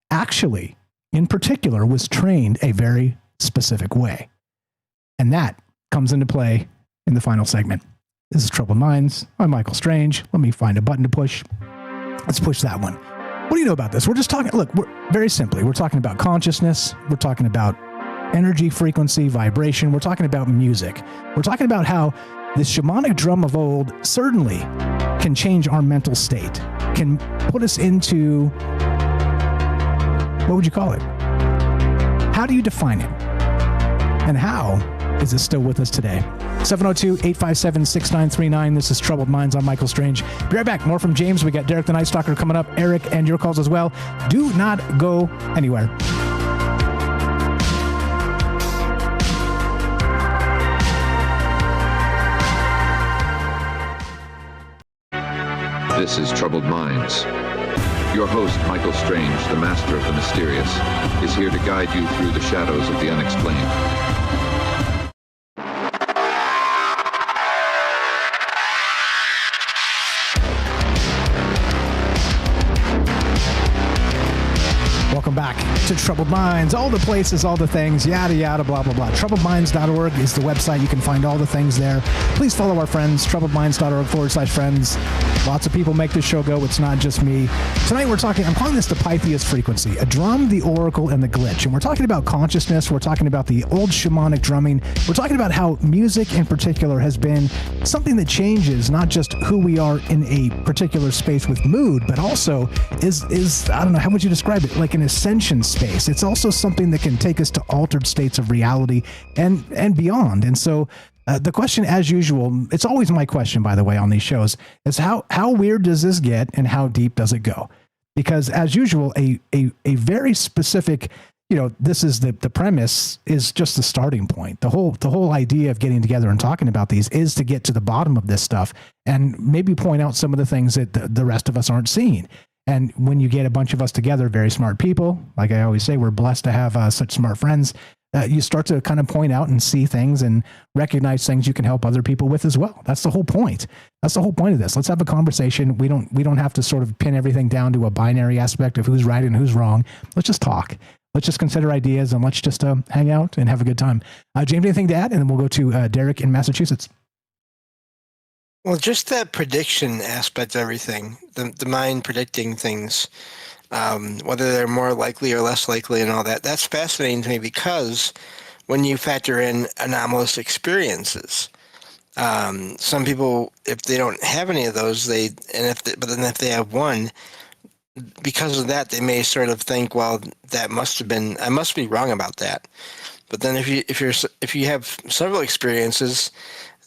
actually, in particular, was trained a very specific way. And that comes into play in the final segment. This is Troubled Minds. I'm Michael Strange. Let me find a button to push. Let's push that one. What do you know about this? We're just talking, look, very simply, we're talking about consciousness. We're talking about energy, frequency, vibration. We're talking about music. We're talking about how the shamanic drum of old certainly can change our mental state, can put us into, what would you call it? How do you define it? And how is it still with us today? 702-857-6939. This is Troubled Minds. I'm Michael Strange. Be right back. More from James. We got Derek the Night Stalker coming up, Eric, and your calls as well. Do not go anywhere. This is Troubled Minds. Your host, Michael Strange, the master of the mysterious, is here to guide you through the shadows of the unexplained. Welcome back to Troubled Minds. All the places, all the things, yada, yada, blah, blah, blah. Troubledminds.org is the website. You can find all the things there. Please follow our friends, troubledminds.org/friends. Lots of people make this show go. It's not just me. Tonight we're talking, I'm calling this the Pythia's frequency, a drum, the oracle, and the glitch. And we're talking about consciousness. We're talking about the old shamanic drumming. We're talking about how music in particular has been something that changes not just who we are in a particular space with mood, but also is I don't know, how would you describe it? Like an ascension space. It's also something that can take us to altered states of reality and beyond. And so the question, as usual, it's always my question, by the way, on these shows, is how weird does this get and how deep does it go? Because as usual, a very specific, this is the premise is just the starting point. The whole idea of getting together and talking about these is to get to the bottom of this stuff and maybe point out some of the things that the rest of us aren't seeing. And when you get a bunch of us together, very smart people, like I always say, we're blessed to have such smart friends. You start to kind of point out and see things and recognize things you can help other people with as well. That's the whole point. That's the whole point of this. Let's have a conversation. We don't have to sort of pin everything down to a binary aspect of who's right and who's wrong. Let's just talk. Let's just consider ideas and let's just hang out and have a good time. James, anything to add? And then we'll go to Derek in Massachusetts. Well, just that prediction aspect of everything, the mind predicting things, whether they're more likely or less likely and all that, that's fascinating to me because when you factor in anomalous experiences, some people, if they don't have any of those, but then if they have one, because of that, they may sort of think, well, that must have been, I must be wrong about that. But then if you have several experiences,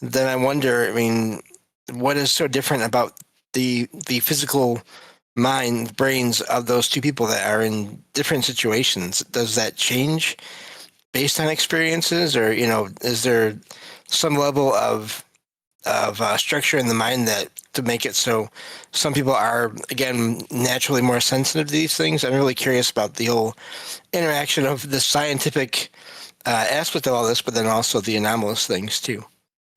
then I wonder, what is so different about the physical brains of those two people that are in different situations? Does that change based on experiences, or is there some level of structure in the mind that to make it so some people are, again, naturally more sensitive to these things? I'm really curious about the whole interaction of the scientific aspect of all this, but then also the anomalous things too.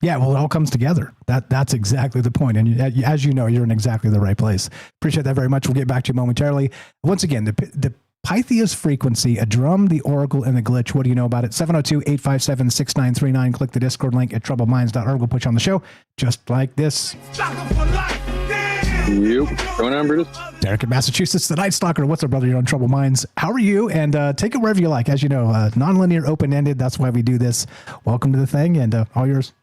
Yeah, well, it all comes together. That's exactly the point. And as you know, you're in exactly the right place. Appreciate that very much. We'll get back to you momentarily. Once again, the Pythia's frequency, a drum, the oracle, and the glitch. What do you know about it? 702-857-6939. Click the Discord link at troubledminds.org. We'll put you on the show just like this. Yep. Going on, Brutus? Derek in Massachusetts, the Night Stalker. What's up, brother? You're on Troubled Minds. How are you? And take it wherever you like. As you know, nonlinear, open-ended. That's why we do this. Welcome to the thing, and all yours.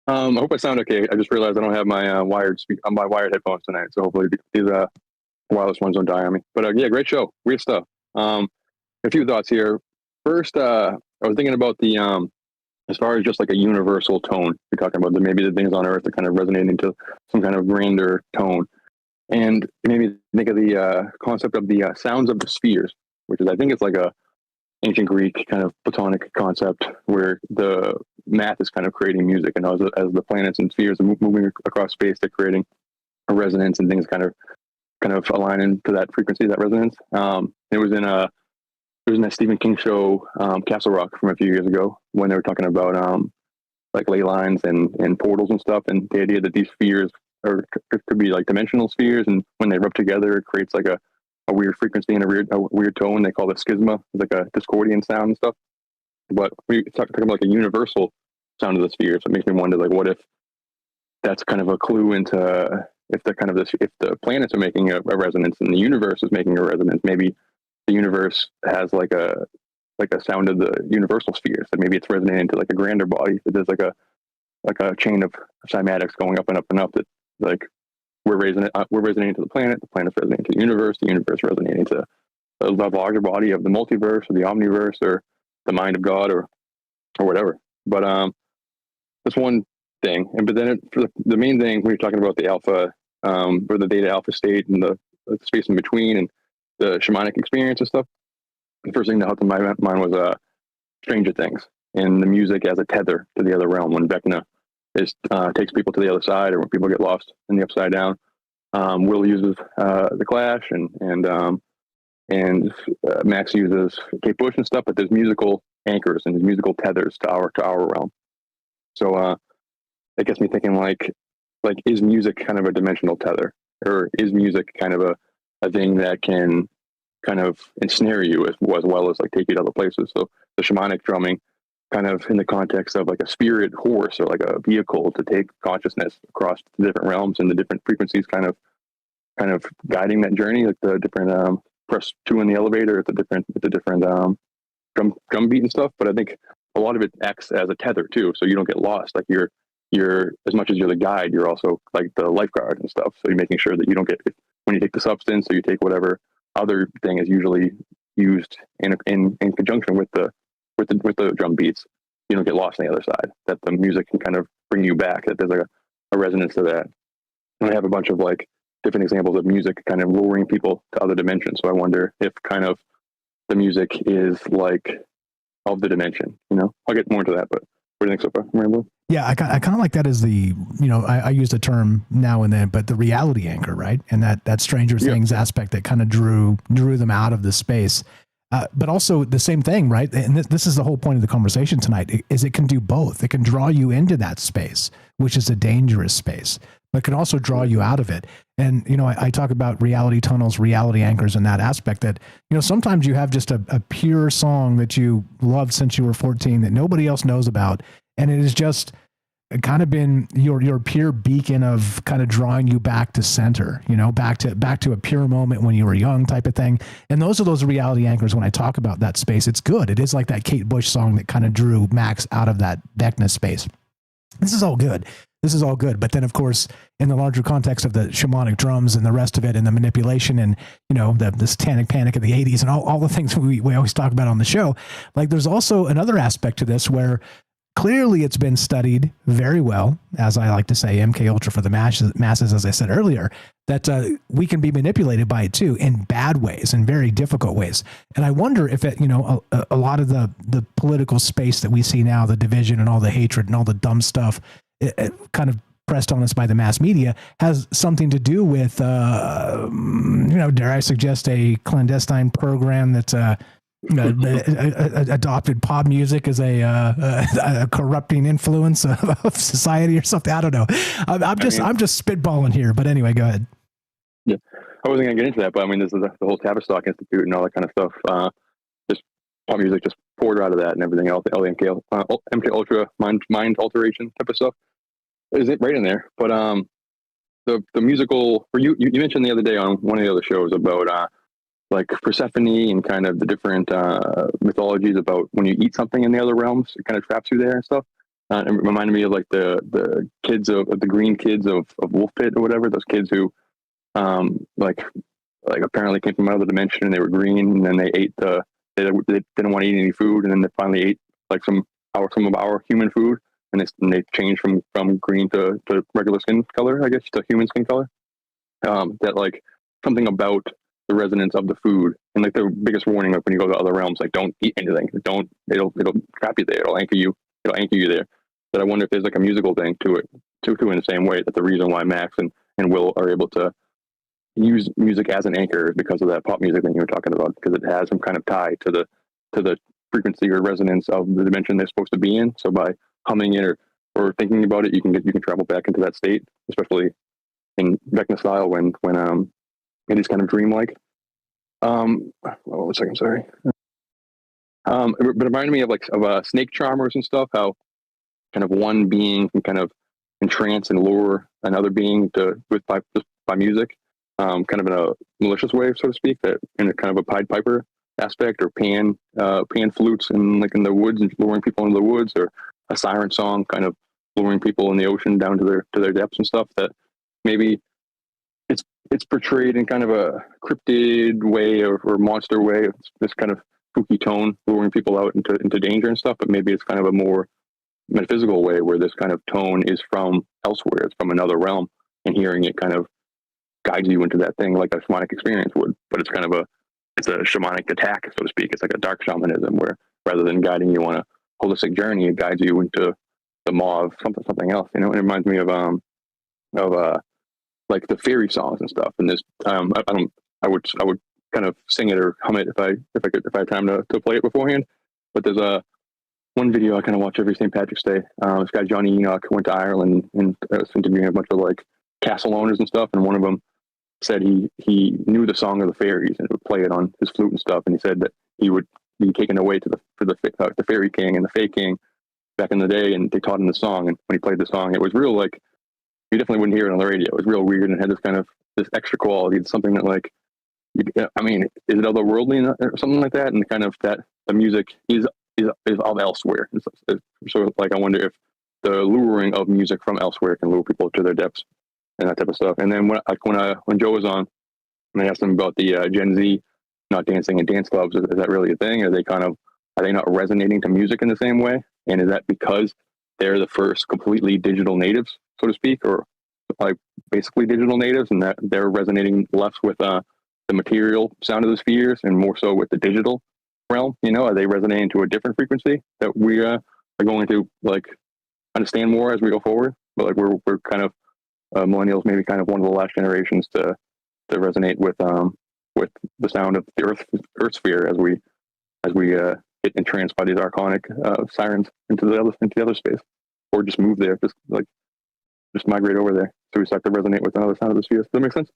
I hope I sound okay. I just realized I don't have my wired headphones tonight, so hopefully these wireless ones don't die on me. But yeah, great show, weird stuff. A few thoughts here. First, I was thinking about the as far as just like a universal tone. We're talking about maybe the things on Earth that kind of resonate into some kind of grander tone, and maybe think of the concept of the sounds of the spheres, which is, I think it's like a ancient Greek kind of Platonic concept where the math is kind of creating music, and as the planets and spheres are moving across space, they're creating a resonance, and things kind of aligning to that frequency, that resonance. It was in that Stephen King show, Castle Rock, from a few years ago, when they were talking about like ley lines and portals and stuff, and the idea that these spheres could be like dimensional spheres, and when they rub together, it creates like a weird frequency and a weird tone. They call it schisma. It's like a discordian sound and stuff. But we talking about like a universal sound of the spheres. So it makes me wonder, like, what if that's kind of a clue into if the kind of this, if the planets are making a resonance and the universe is making a resonance, maybe the universe has like a sound of the universal spheres, that maybe it's resonating to like a grander body, that there's like a chain of cymatics going up and up and up, that like we're resonating to the planet's resonating to the universe resonating to the larger body of the multiverse or the omniverse or the mind of God or whatever. But that's one thing. But then for the main thing, when you're talking about the alpha or the theta alpha state and the space in between and the shamanic experience and stuff, the first thing that helped in my mind was Stranger Things and the music as a tether to the other realm. When Vecna takes people to the other side, or when people get lost in the upside down, Will uses the Clash and Max uses Kate Bush and stuff. But there's musical anchors and there's musical tethers to our realm. So that gets me thinking like is music kind of a dimensional tether, or is music kind of a thing that can kind of ensnare you as well as like take you to other places? So the shamanic drumming kind of in the context of like a spirit horse or like a vehicle to take consciousness across the different realms and the different frequencies, kind of guiding that journey, like the different press 2 in the elevator at the different drum beat and stuff. But I think a lot of it acts as a tether too, so you don't get lost. Like you're as much as you're the guide, you're also like the lifeguard and stuff. So you're making sure that you don't get, when you take the substance or you take whatever other thing is usually used in conjunction with the drum beats, you don't get lost on the other side. That the music can kind of bring you back. That there's like a resonance to that. And I have a bunch of like different examples of music kind of luring people to other dimensions. So I wonder if kind of the music is like of the dimension. I'll get more into that. But what do you think so far, Rambo? Yeah, I kind of like that as the, I use the term now and then, but the reality anchor, right? And that Stranger Things aspect that kind of drew them out of the space. But also the same thing, right? And this is the whole point of the conversation tonight, is it can do both. It can draw you into that space, which is a dangerous space, but can also draw you out of it. And, I talk about reality tunnels, reality anchors, and that aspect that, sometimes you have just a pure song that you loved since you were 14 that nobody else knows about. And it has just kind of been your pure beacon of kind of drawing you back to center, back to a pure moment when you were young type of thing. And those are those reality anchors. When I talk about that space, it's good. It is like that Kate Bush song that kind of drew Max out of that Vecna space. This is all good. But then, of course, in the larger context of the shamanic drums and the rest of it and the manipulation and, the satanic panic of the 80s and all the things we always talk about on the show, like there's also another aspect to this where clearly it's been studied very well, as I like to say, MK Ultra for the masses, as I said earlier, that we can be manipulated by it too in bad ways, in very difficult ways. And I wonder if it, a lot of the political space that we see now, the division and all the hatred and all the dumb stuff, it kind of pressed on us by the mass media, has something to do with, dare I suggest, a clandestine program that's adopted pop music as a corrupting influence of society or something. I don't know. I'm just spitballing here, but anyway, go ahead. Yeah, I wasn't gonna get into that, but I mean, this is the whole Tavistock Institute and all that kind of stuff. Just pop music just poured out of that and everything else. The MK Ultra mind alteration type of stuff is it right in there. But the musical, or you mentioned the other day on one of the other shows about like Persephone and kind of the different mythologies about when you eat something in the other realms, it kind of traps you there and stuff. It reminded me of like the kids of the green kids of Wolf Pit or whatever, those kids who like apparently came from another dimension and they were green, and then they ate they didn't want to eat any food, and then they finally ate like some of our human food, and they changed from green to regular skin color, I guess, to human skin color. That like something about the resonance of the food, and like the biggest warning, like when you go to other realms, like don't eat anything. It'll trap you there. It'll anchor you there. But I wonder if there's like a musical thing to it too, in the same way that the reason why Max and Will are able to use music as an anchor is because of that pop music that you were talking about, because it has some kind of tie to the frequency or resonance of the dimension they're supposed to be in. So by humming it or thinking about it, you can travel back into that state, especially in Vecna style when it is kind of dreamlike. One second, sorry. But it reminded me of snake charmers and stuff, how kind of one being can kind of entrance and lure another being by music, kind of in a malicious way, so to speak, that in a kind of a Pied Piper aspect, or pan flutes and like in the woods and luring people into the woods, or a siren song kind of luring people in the ocean down to their depths and stuff, that maybe it's portrayed in kind of a cryptid way or monster way. It's this kind of spooky tone luring people out into danger and stuff, but maybe it's kind of a more metaphysical way where this kind of tone is from elsewhere. It's from another realm, and hearing it kind of guides you into that thing like a shamanic experience would. But it's kind of it's a shamanic attack, so to speak. It's like a dark shamanism where rather than guiding you on a holistic journey, it guides you into the maw of something else. You know, it reminds me of like the fairy songs and stuff. And this, I would kind of sing it or hum it if I had time to play it beforehand. But there's one video I kind of watch every St. Patrick's Day. This guy Johnny Enoch went to Ireland and was interviewing a bunch of like castle owners and stuff. And one of them said he knew the song of the fairies and would play it on his flute and stuff. And he said that he would be taken away to the fairy king and the fae king back in the day, and they taught him the song. And when he played the song, it was real like, you definitely wouldn't hear it on the radio. It was real weird and had this kind of this extra quality. It's something that like, I mean, is it otherworldly or something like that? And kind of that the music is of elsewhere. So like, I wonder if the luring of music from elsewhere can lure people to their depths and that type of stuff. And then when Joe was on, and I asked him about the Gen Z not dancing in dance clubs, is that really a thing? Are they not resonating to music in the same way? And is that because they're the first completely digital natives, so to speak, or like basically digital natives, and that they're resonating less with the material sound of the spheres and more so with the digital realm? You know, are they resonating to a different frequency that we are going to like understand more as we go forward? But like we're kind of millennials, maybe kind of one of the last generations to resonate with the sound of the Earth sphere as we get entranced by these archonic sirens into the other space, or just move there, just migrate over there, so we start to resonate with another sound of the sphere. Does that make sense?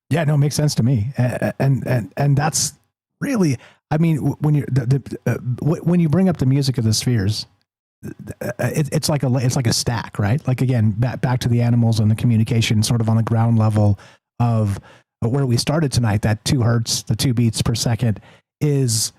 Yeah, no, it makes sense to me, and that's really, I mean, when you bring up the music of the spheres, it's like a stack, right? Like again, back to the animals and the communication, sort of on the ground level of where we started tonight. That 2 hertz, the 2 beats per second, is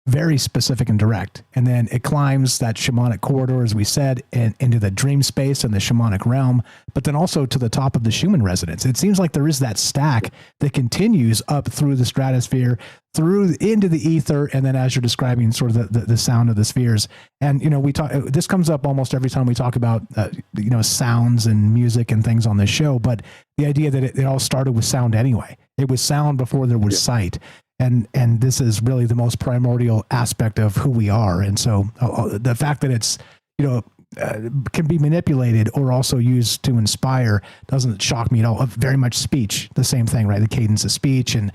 very specific and direct, and then it climbs that shamanic corridor, as we said, and into the dream space and the shamanic realm, but then also to the top of the Schumann Resonance. It seems like there is that stack that continues up through the stratosphere, through into the ether, and then as you're describing sort of the sound of the spheres. And you know, this comes up almost every time we talk about sounds and music and things on this show, but the idea that it all started with sound anyway. It was sound before there was sight. And this is really the most primordial aspect of who we are. And so the fact that it's, can be manipulated or also used to inspire doesn't shock me at all. Very much speech, the same thing, right? The cadence of speech, and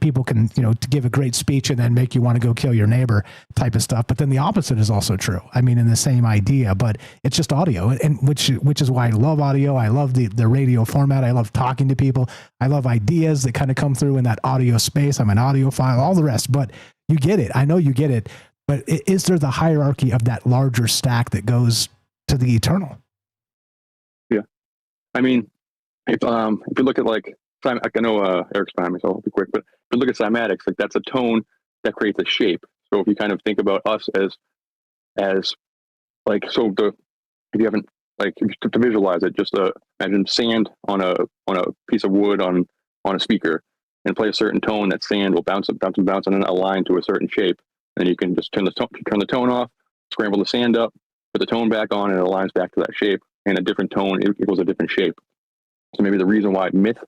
people can, to give a great speech and then make you want to go kill your neighbor type of stuff. But then the opposite is also true. I mean, in the same idea, but it's just audio, and which is why I love audio. I love the radio format. I love talking to people. I love ideas that kind of come through in that audio space. I'm an audiophile, all the rest, but you get it. I know you get it, but is there the hierarchy of that larger stack that goes to the eternal? Yeah. I mean, if you look at like, I know Eric's behind me, so I'll be quick. But if you look at cymatics, like that's a tone that creates a shape. So if you kind of think about us as like, so if you haven't like to visualize it, just imagine sand on a piece of wood on a speaker, and play a certain tone. That sand will bounce and bounce and bounce, and then align to a certain shape. And you can just turn the tone off, scramble the sand up, put the tone back on, and it aligns back to that shape. And a different tone equals a different shape. So maybe the reason why myth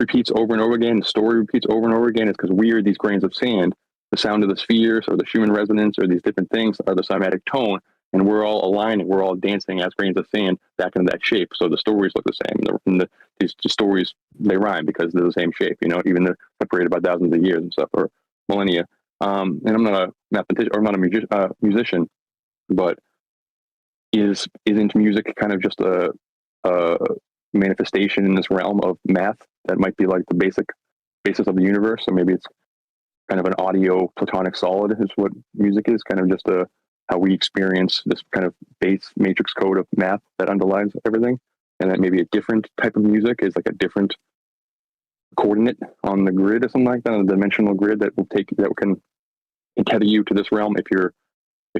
repeats over and over again, the story repeats over and over again, is because we are these grains of sand. The sound of the spheres or the Schumann resonance or these different things are the cymatic tone, and we're all aligning, we're all dancing as grains of sand back into that shape. So the stories look the same, and these stories, they rhyme because they're the same shape, even they're separated by thousands of years and stuff, or millennia. And I'm not a mathematician or I'm not a musician, but is into music kind of just a manifestation in this realm of math that might be like the basis of the universe? So maybe it's kind of an audio platonic solid is what music is, kind of just a how we experience this kind of base matrix code of math that underlies everything, and that maybe a different type of music is like a different coordinate on the grid or something like that, on the dimensional grid that can tether you to this realm. If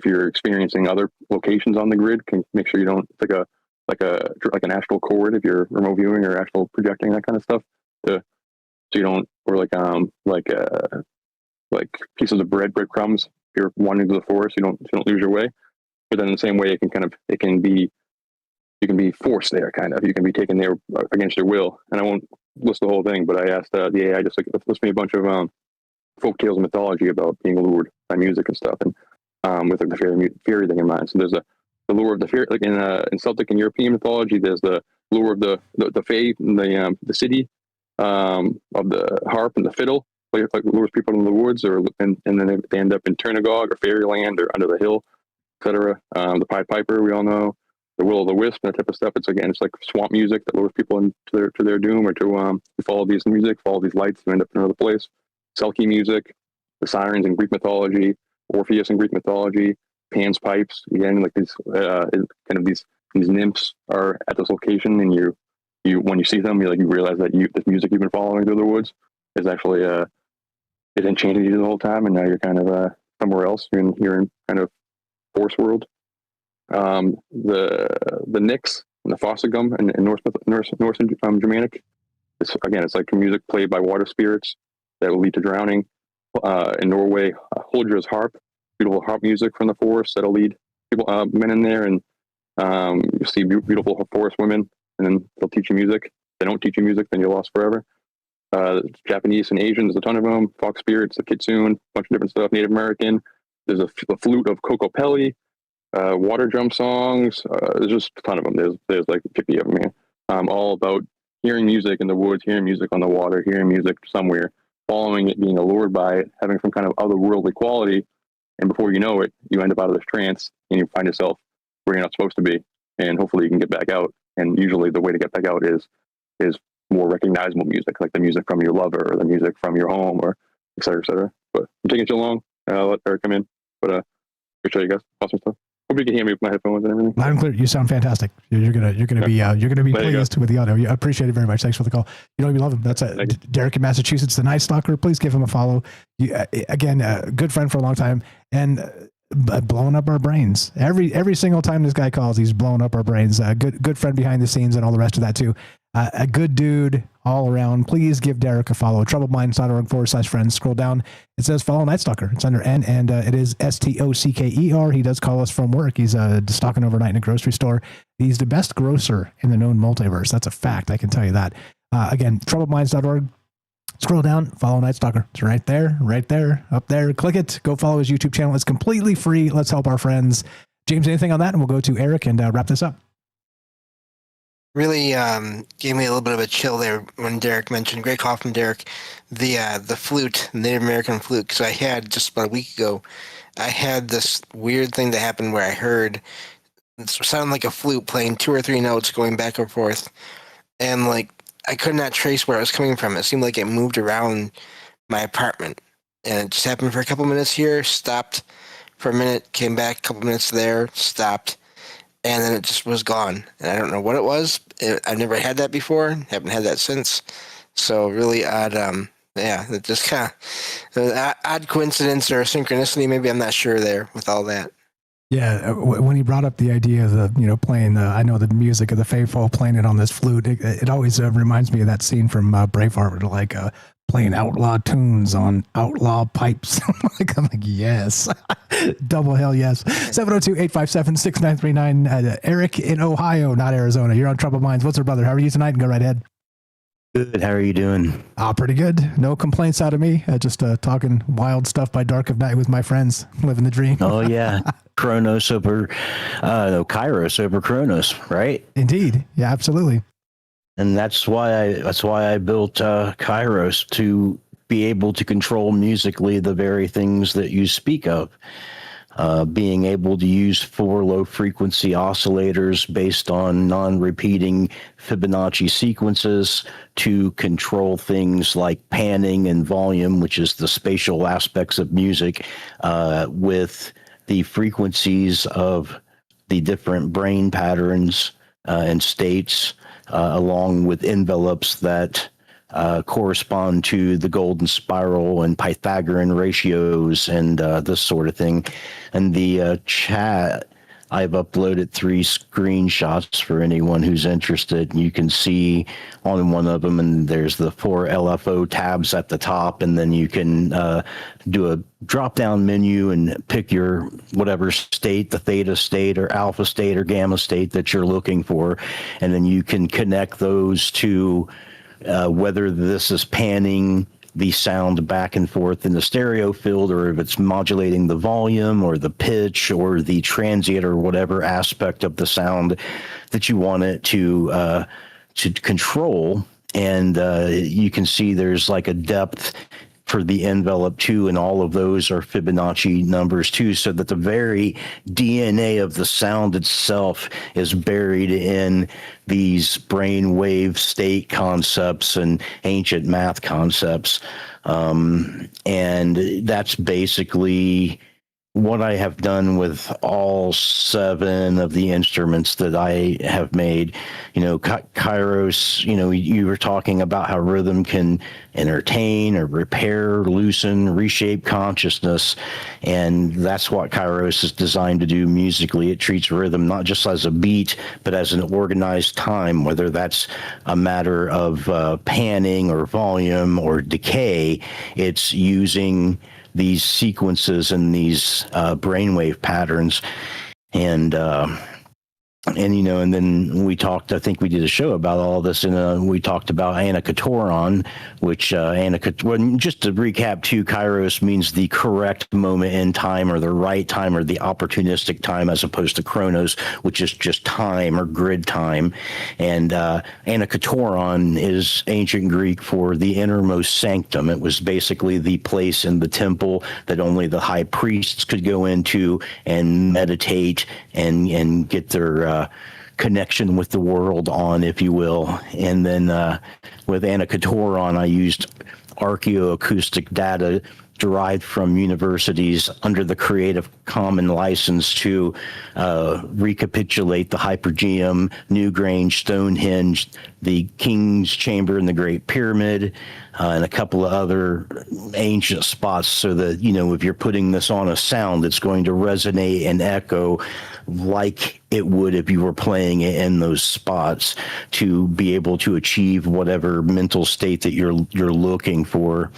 you're experiencing other locations on the grid, can make sure you don't like an astral cord if you're remote viewing or astral projecting, that kind of stuff. So you don't, or like pieces of breadcrumbs. If you're wandering through the forest, you don't lose your way. But then in the same way, you can be forced there, kind of. You can be taken there against your will. And I won't list the whole thing, but I asked the AI just like list me a bunch of folk tales and mythology about being lured by music and stuff, and with like the fairy thing in mind. So there's the lure of the fairy, like in Celtic and European mythology. There's the lure of the fae, the city, of the harp and the fiddle, like lures people into the woods, and then they end up in Turnagog or Fairyland or under the hill, etc. The Pied Piper, we all know, the Will o' the Wisp, that type of stuff. It's like swamp music that lures people into their doom, or to follow these lights and end up in another place. Selkie music, the sirens in Greek mythology, Orpheus in Greek mythology, Pan's pipes, again, like these these nymphs are at this location, and you when you see them, you realize that this music you've been following through the woods is actually it enchanted you the whole time, and now you're kind of somewhere else. You're in kind of force world. The Nix and the Fossagum in Norse Germanic. It's like music played by water spirits that will lead to drowning. In Norway, Huldra's harp, beautiful harp music from the forest that'll lead people, men in there, and you see beautiful forest women, and then they'll teach you music. If they don't teach you music, then you're lost forever. Japanese and Asian, there's a ton of them. Fox spirits, the kitsune, a bunch of different stuff. Native American, there's the flute of Kokopelli, water drum songs. There's just a ton of them. There's like 50 of them here. All about hearing music in the woods, hearing music on the water, hearing music somewhere, following it, being allured by it, having some kind of otherworldly quality, and before you know it, you end up out of this trance and you find yourself where you're not supposed to be, and hopefully you can get back out. And usually the way to get back out is more recognizable music, like the music from your lover or the music from your home, or et cetera, et cetera. But I'm taking too long. I'll let Eric come in, but appreciate you guys. Awesome stuff. Hope you can hear me with my headphones and everything. Loud and clear. You sound fantastic. You're gonna be pleased with the audio. I appreciate it very much. Thanks for the call. We love him. That's Derek in Massachusetts, the Night Stalker. Please give him a follow. Again, a good friend for a long time, and blowing up our brains every single time this guy calls. He's blowing up our brains. Good friend behind the scenes and all the rest of that too. A good dude all around. Please give Derek a follow. troubledminds.org/friends. Scroll down. It says follow Night Stalker. It's under N, and it is STOCKER. He does call us from work. He's stocking overnight in a grocery store. He's the best grocer in the known multiverse. That's a fact. I can tell you that. Again, troubledminds.org. Scroll down, follow Night Stalker. It's right there, up there. Click it. Go follow his YouTube channel. It's completely free. Let's help our friends. James, anything on that? And we'll go to Eric and wrap this up. Really gave me a little bit of a chill there when Derek mentioned, great call from Derek, the flute, Native American flute, because I had just about a week ago, I had this weird thing that happened where I heard it sounded like a flute playing 2 or 3 notes going back and forth, and like I could not trace where it was coming from. It seemed like it moved around my apartment, and it just happened for a couple minutes here, stopped for a minute, came back, a couple minutes there, stopped, and then it just was gone. And I don't know what it was. I've never had that before. Haven't had that since. So really odd. It just kind of odd coincidence or synchronicity. Maybe, I'm not sure there with all that. Yeah, when he brought up the idea of the, playing I know the music of the faithful, playing it on this flute, it always reminds me of that scene from Braveheart, like playing outlaw tunes on outlaw pipes. I'm like, yes, double hell yes. 702-857-6939. Eric in Ohio, not Arizona. You're on Troubled Minds. What's up, brother? How are you tonight? And go right ahead. Good. How are you doing? Pretty good. No complaints out of me. Just talking wild stuff by dark of night with my friends, living the dream. Oh yeah, Kairos over Chronos, right? Indeed. Yeah, absolutely. And that's why I built Kairos, to be able to control musically the very things that you speak of. Being able to use 4 low-frequency oscillators based on non-repeating Fibonacci sequences to control things like panning and volume, which is the spatial aspects of music, with the frequencies of the different brain patterns and states, along with envelopes that correspond to the golden spiral and Pythagorean ratios and this sort of thing. And the chat, I've uploaded 3 screenshots for anyone who's interested. You can see on one of them, and there's the 4 LFO tabs at the top, and then you can do a drop-down menu and pick your whatever state, the theta state or alpha state or gamma state that you're looking for, and then you can connect those to whether this is panning the sound back and forth in the stereo field, or if it's modulating the volume or the pitch or the transient or whatever aspect of the sound that you want it to control. And you can see there's like a depth for the envelope too, and all of those are Fibonacci numbers too, so that the very DNA of the sound itself is buried in these brainwave state concepts and ancient math concepts. And that's basically what I have done with all 7 of the instruments that I have made. You know, Kairos, you know, you were talking about how rhythm can entertain or repair, loosen, reshape consciousness. And that's what Kairos is designed to do musically. It treats rhythm not just as a beat, but as an organized time, whether that's a matter of panning or volume or decay. It's using these sequences and these brainwave patterns, and you know, and then we talked, I think we did a show about all this, and we talked about anakatoron, which well, just to recap too, Kairos means the correct moment in time, or the right time, or the opportunistic time, as opposed to chronos, which is just time or grid time. And anakatoron is ancient Greek for the innermost sanctum. It was basically the place in the temple that only the high priests could go into and meditate and get their connection with the world on, if you will. And then with anakatoron, I used archaeoacoustic data derived from universities under the Creative Commons license to recapitulate the Hypergeum, Newgrange, Stonehenge, the King's Chamber and the Great Pyramid, and a couple of other ancient spots, so that, you know, if you're putting this on a sound, it's going to resonate and echo like it would if you were playing it in those spots, to be able to achieve whatever mental state that you're looking for.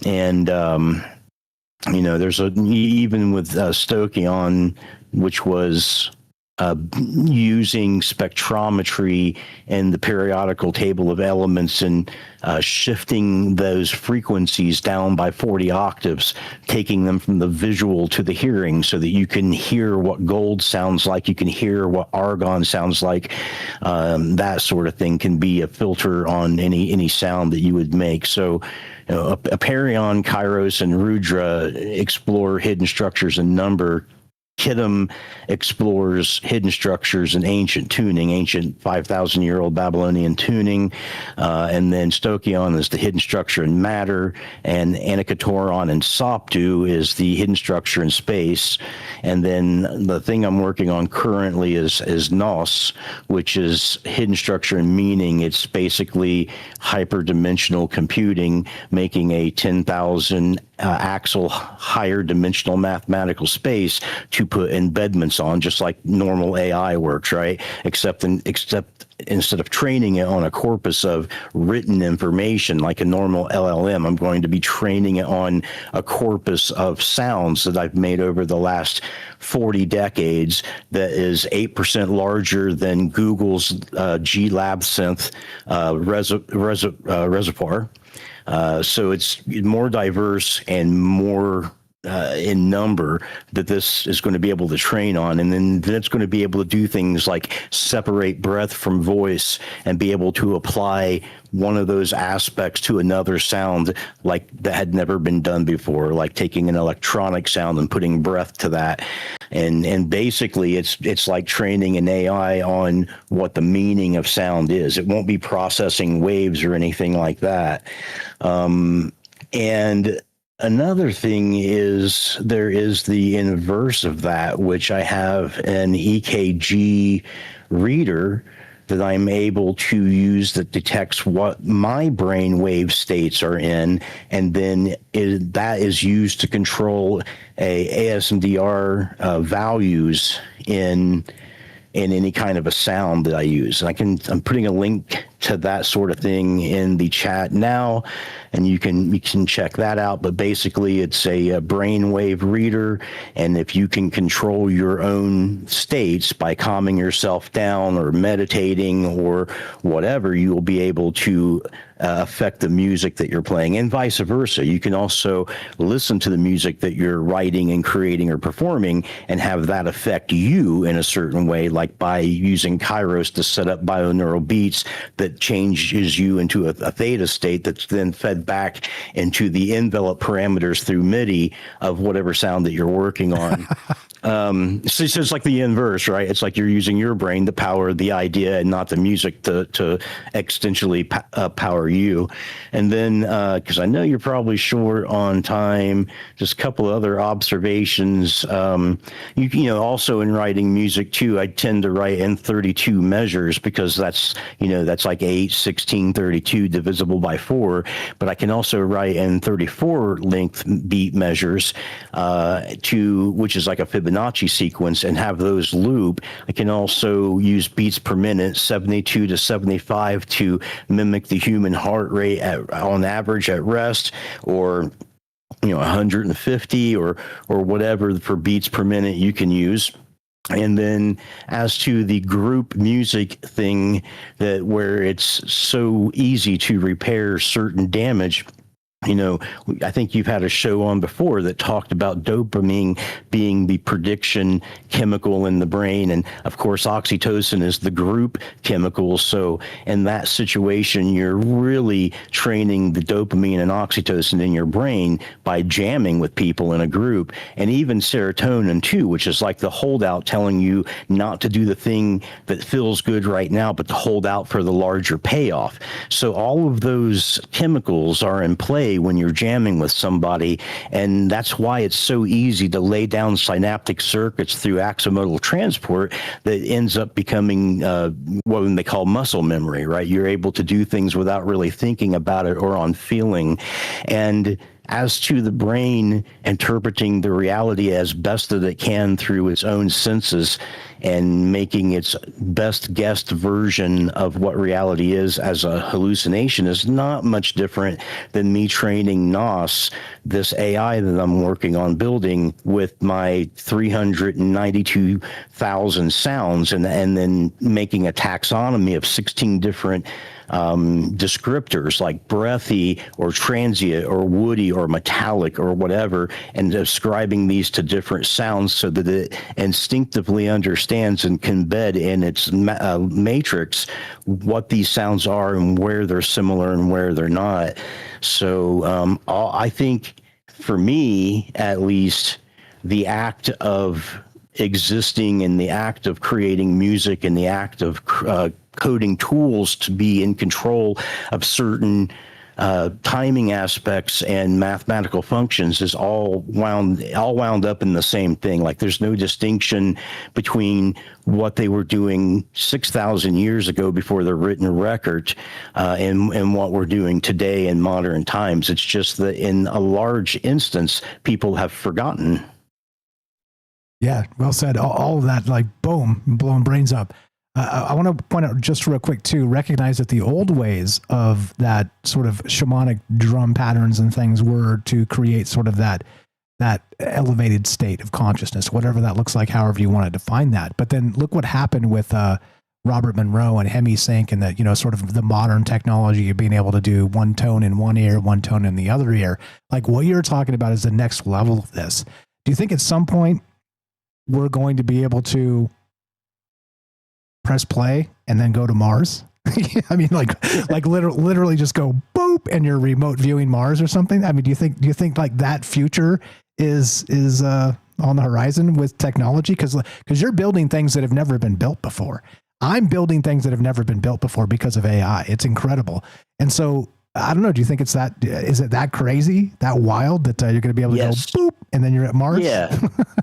And you know, there's even with Stoichkon, which was using spectrometry and the periodical table of elements and shifting those frequencies down by 40 octaves, taking them from the visual to the hearing, so that you can hear what gold sounds like, you can hear what argon sounds like. That sort of thing can be a filter on any sound that you would make. So, you know, Aperion, Kairos, and Rudra explore hidden structures in number. Kittim explores hidden structures in ancient tuning, ancient 5,000-year-old Babylonian tuning, and then Stoichkon is the hidden structure in matter, and Anakatoron and Soptu is the hidden structure in space. And then the thing I'm working on currently is Nos, which is hidden structure in meaning. It's basically hyperdimensional computing, making a 10,000 axle higher dimensional mathematical space to put embedments on, just like normal AI works, right? Except instead of training it on a corpus of written information like a normal LLM, I'm going to be training it on a corpus of sounds that I've made over the last 40 decades that is 8% larger than Google's G-Lab synth reservoir. So it's more diverse and more in number that this is going to be able to train on. And then it's going to be able to do things like separate breath from voice and be able to apply one of those aspects to another sound like that had never been done before, like taking an electronic sound and putting breath to that. And basically it's like training an AI on what the meaning of sound is. It won't be processing waves or anything like that. And another thing is there is the inverse of that, which I have an EKG reader that I'm able to use that detects what my brain wave states are in, and then that is used to control ASMR values in any kind of a sound that I use. And I'm putting a link to that sort of thing in the chat now, and you can check that out. But basically, it's a brainwave reader, and if you can control your own states by calming yourself down or meditating or whatever, you will be able to affect the music that you're playing, and vice versa. You can also listen to the music that you're writing and creating or performing and have that affect you in a certain way, like by using Kairos to set up bioneural beats that changes you into a theta state that's then fed back into the envelope parameters through MIDI of whatever sound that you're working on. So it's like the inverse, right? It's like you're using your brain to power the idea and not the music to extensionally power you. And then, because I know you're probably short on time, just a couple other observations. You know, also in writing music too, I tend to write in 32 measures because that's like 8, 16, 32 divisible by 4. But I can also write in 34 length beat measures, which is like a Fibonacci sequence, and have those loop. I can also use beats per minute, 72 to 75, to mimic the human heart rate on average at rest, or 150 or whatever for beats per minute you can use. And then as to the group music thing, that where it's so easy to repair certain damage, I think you've had a show on before that talked about dopamine being the prediction chemical in the brain. And of course, oxytocin is the group chemical. So in that situation, you're really training the dopamine and oxytocin in your brain by jamming with people in a group. And even serotonin too, which is like the holdout telling you not to do the thing that feels good right now, but to hold out for the larger payoff. So all of those chemicals are in play when you're jamming with somebody, and that's why it's so easy to lay down synaptic circuits through axonodal transport that ends up becoming what they call muscle memory, right? You're able to do things without really thinking about it or on feeling. And as to the brain interpreting the reality as best that it can through its own senses and making its best guessed version of what reality is as a hallucination is not much different than me training NOS, this AI that I'm working on building, with my 392,000 sounds, and then making a taxonomy of 16 different descriptors like breathy or transient or woody or metallic or whatever, and describing these to different sounds so that it instinctively understands and can embed in its matrix what these sounds are and where they're similar and where they're not. So I think, for me at least, the act of existing and the act of creating music and the act of coding tools to be in control of certain timing aspects and mathematical functions is all wound up in the same thing. Like, there's no distinction between what they were doing 6,000 years ago before the written record and what we're doing today in modern times. It's just that in a large instance, people have forgotten. Yeah, well said. All of that, like, boom, blowing brains up. I want to point out just real quick too, recognize that the old ways of that sort of shamanic drum patterns and things were to create sort of that elevated state of consciousness, whatever that looks like, however you want to define that. But then look what happened with Robert Monroe and HemiSync, and that, sort of the modern technology of being able to do one tone in one ear, one tone in the other ear. Like, what you're talking about is the next level of this. Do you think at some point we're going to be able to press play and then go to Mars? I mean, like literally just go boop and you're remote viewing Mars or something. I mean, do you think like that future is on the horizon with technology? Because you're building things that have never been built before. I'm building things that have never been built before because of AI. It's incredible. And so I don't know. Do you think is it that crazy, that wild that you're going to be able to go boop and then you're at Mars? Yeah.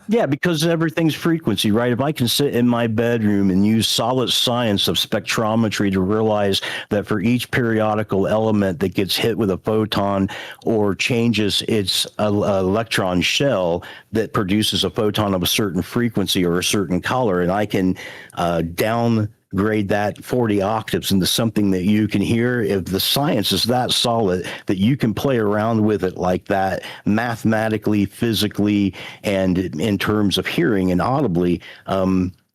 Yeah, because everything's frequency, right? If I can sit in my bedroom and use solid science of spectrometry to realize that for each periodical element that gets hit with a photon or changes its electron shell that produces a photon of a certain frequency or a certain color, and I can downgrade that 40 octaves into something that you can hear, if the science is that solid that you can play around with it like that mathematically, physically, and in terms of hearing and audibly,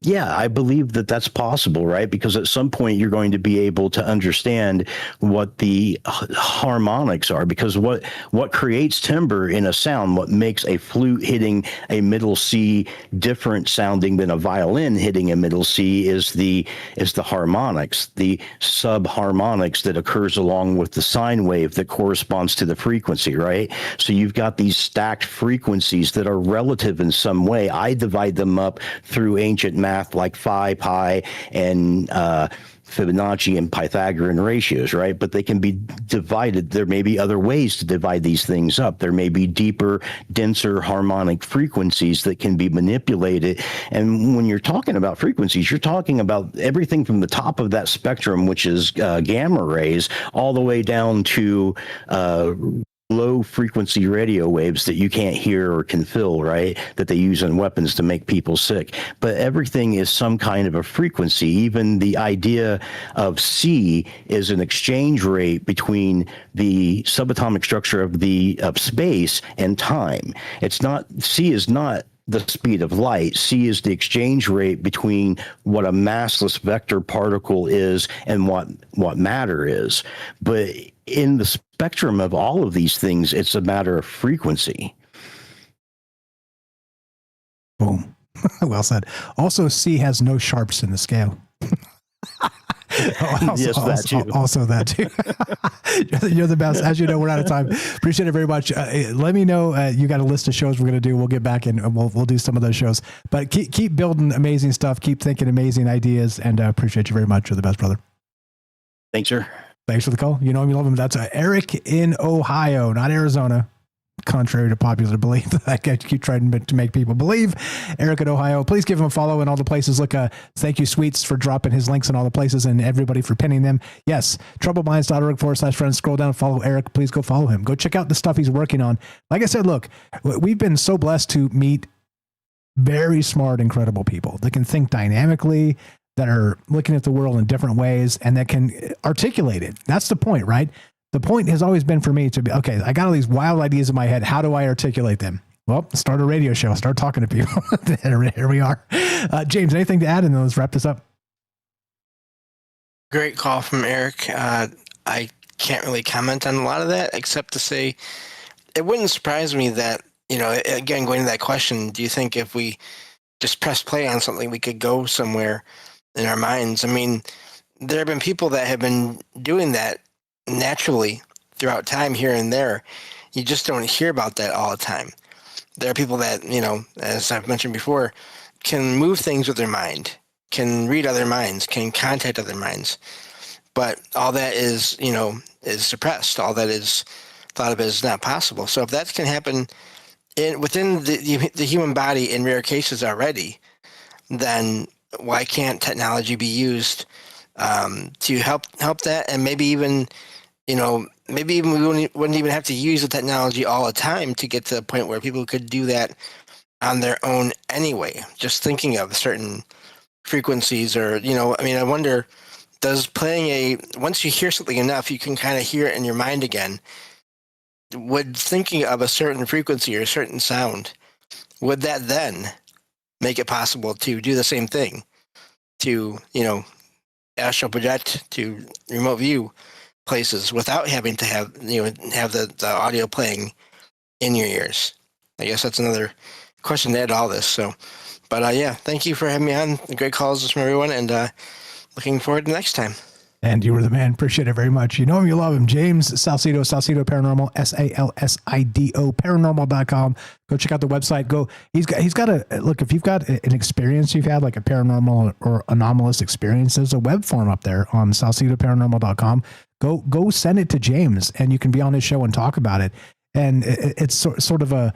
yeah, I believe that that's possible, right? Because at some point you're going to be able to understand what the harmonics are, because what creates timbre in a sound, what makes a flute hitting a middle C different sounding than a violin hitting a middle C is the harmonics, the subharmonics that occurs along with the sine wave that corresponds to the frequency, right? So you've got these stacked frequencies that are relative in some way. I divide them up through ancient math like phi, pi, and Fibonacci and Pythagorean ratios, right? But they can be divided. There may be other ways to divide these things up. There may be deeper, denser harmonic frequencies that can be manipulated. And when you're talking about frequencies, you're talking about everything from the top of that spectrum, which is gamma rays, all the way down to low frequency radio waves that you can't hear or can feel, right? That they use in weapons to make people sick. But everything is some kind of a frequency. Even the idea of C is an exchange rate between the subatomic structure of space and time. C is not the speed of light. C is the exchange rate between what a massless vector particle is and what matter is. But in the spectrum of all of these things, it's a matter of frequency. Boom. Well said. Also, C has no sharps in the scale. Also that too. You're the best. As you know, we're out of time. Appreciate it very much. Let me know. You got a list of shows we're going to do. We'll get back and we'll do some of those shows. But keep building amazing stuff. Keep thinking amazing ideas. And appreciate you very much. You're the best, brother. Thanks, sir. Thanks for the call. You know him, you love him. That's Eric in Ohio, not Arizona. Contrary to popular belief, I keep trying to make people believe. Eric in Ohio, please give him a follow in all the places. Look, thank you, Sweets, for dropping his links in all the places and everybody for pinning them. Yes, troubledminds.org/friends. Scroll down, follow Eric. Please go follow him. Go check out the stuff he's working on. Like I said, look, we've been so blessed to meet very smart, incredible people that can think dynamically, that are looking at the world in different ways, and that can articulate it. That's the point, right? The point has always been for me to be, okay, I got all these wild ideas in my head. How do I articulate them? Well, start a radio show, start talking to people. Here we are. James, anything to add? And then let's wrap this up. Great call from Eric. I can't really comment on a lot of that, except to say it wouldn't surprise me that, again, going to that question, do you think if we just press play on something, we could go somewhere in our minds? I mean, there have been people that have been doing that naturally throughout time here and there. You just don't hear about that all the time. There are people that, as I've mentioned before, can move things with their mind, can read other minds, can contact other minds. But all that is, is suppressed. All that is thought of as not possible. So if that can happen within the human body in rare cases already, then why can't technology be used to help that? And maybe even, maybe even we wouldn't even have to use the technology all the time to get to the point where people could do that on their own anyway. Just thinking of certain frequencies or, I wonder, does once you hear something enough, you can kind of hear it in your mind again. Would thinking of a certain frequency or a certain sound, would that then make it possible to do the same thing, to, astral project, to remote view places without having to have the audio playing in your ears? I guess that's another question to add to all this. So, but thank you for having me on. Great calls from everyone, and looking forward to next time. And you were the man. Appreciate it very much. You know him, you love him. James Salcido, Salcido Paranormal, SALSIDO, paranormal.com. Go check out the website. He's got look, if you've got an experience you've had, like a paranormal or anomalous experience, there's a web form up there on salcidoparanormal.com. go send it to James, and you can be on his show and talk about it. And it's sort of a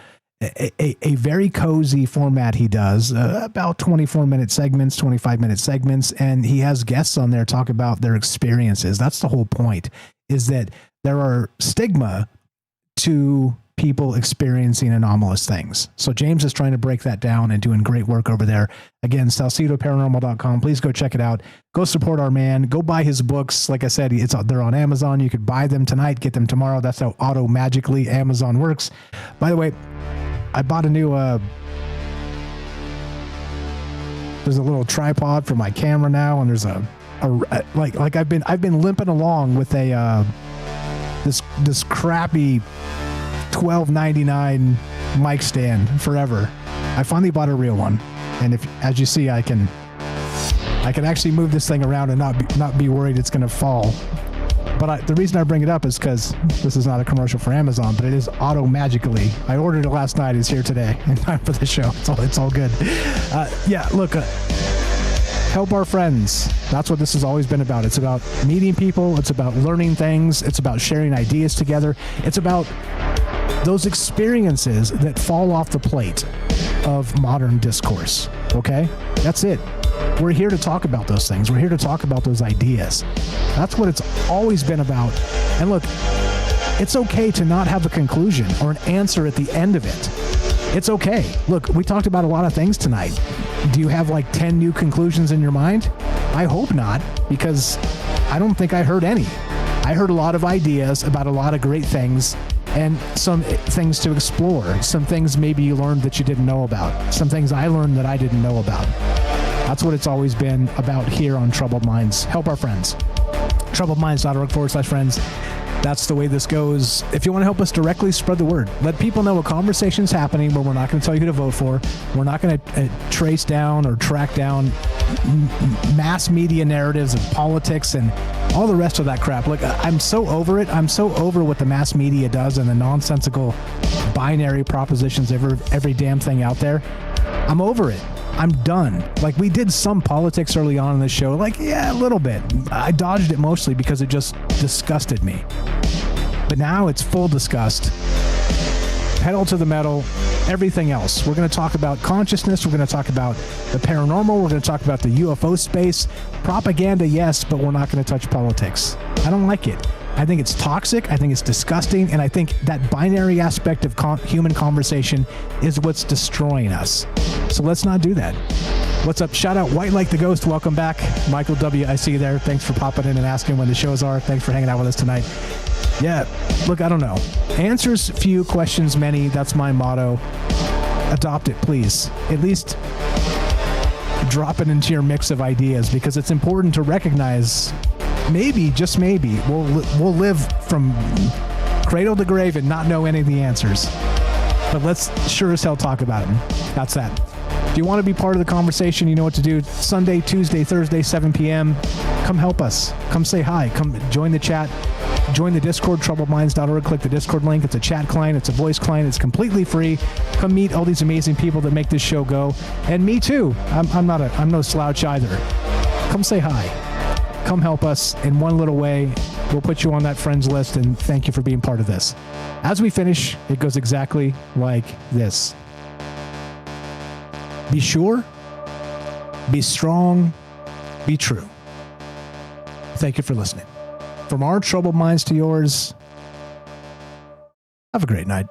very cozy format he does, about 24-minute segments, 25-minute segments, and he has guests on there talk about their experiences. That's the whole point, is that there are stigma to people experiencing anomalous things. So James is trying to break that down and doing great work over there. Again, salcedoparanormal.com. Please go check it out. Go support our man. Go buy his books. Like I said, they're on Amazon. You could buy them tonight, get them tomorrow. That's how auto-magically Amazon works. By the way, I bought a new there's a little tripod for my camera now, and there's like I've been limping along with a this crappy $12.99 mic stand forever. I finally bought a real one, and as you see, I can actually move this thing around and not be worried it's going to fall. But the reason I bring it up is because this is not a commercial for Amazon, but it is auto-magically. I ordered it last night. It's here today in time for the show. It's all good. Yeah, look, help our friends. That's what this has always been about. It's about meeting people. It's about learning things. It's about sharing ideas together. It's about those experiences that fall off the plate of modern discourse. Okay? That's it. We're here to talk about those things. We're here to talk about those ideas. That's what it's always been about. And look, it's okay to not have a conclusion or an answer at the end of it. It's okay. Look, we talked about a lot of things tonight. Do you have like 10 new conclusions in your mind? I hope not, because I don't think I heard any. I heard a lot of ideas about a lot of great things, and some things to explore, some things maybe you learned that you didn't know about, some things I learned that I didn't know about. That's what it's always been about here on Troubled Minds. Help our friends. troubledminds.org/friends. That's the way this goes. If you want to help us directly, spread the word. Let people know a conversation's happening where we're not going to tell you who to vote for. We're not going to trace down or track down mass media narratives of politics and all the rest of that crap. Look, I'm so over it. I'm so over what the mass media does and the nonsensical binary propositions, every damn thing out there. I'm over it. I'm done. Like, we did some politics early on in the show. Like, yeah, a little bit. I dodged it mostly because it just disgusted me. But now it's full disgust. Pedal to the metal. Everything else. We're going to talk about consciousness. We're going to talk about the paranormal. We're going to talk about the UFO space. Propaganda, yes, but we're not going to touch politics. I don't like it. I think it's toxic. I think it's disgusting. And I think that binary aspect of human conversation is what's destroying us. So let's not do that. What's up? Shout out White Like the Ghost. Welcome back. Michael W. I see you there. Thanks for popping in and asking when the shows are. Thanks for hanging out with us tonight. Yeah, look, I don't know. Answers few, questions many. That's my motto. Adopt it, please. At least drop it into your mix of ideas, because it's important to recognize maybe, just maybe, we'll live from cradle to grave and not know any of the answers. But let's sure as hell talk about them. That's that. If you want to be part of the conversation, you know what to do. Sunday, Tuesday, Thursday, 7 p.m. Come help us. Come say hi. Come join the chat. Join the Discord, troubledminds.org. Click the Discord link. It's a chat client. It's a voice client. It's completely free. Come meet all these amazing people that make this show go. And me too. I'm no slouch either. Come say hi. Come help us in one little way. We'll put you on that friends list, and thank you for being part of this. As we finish, it goes exactly like this. Be sure, be strong, be true. Thank you for listening. From our troubled minds to yours, have a great night.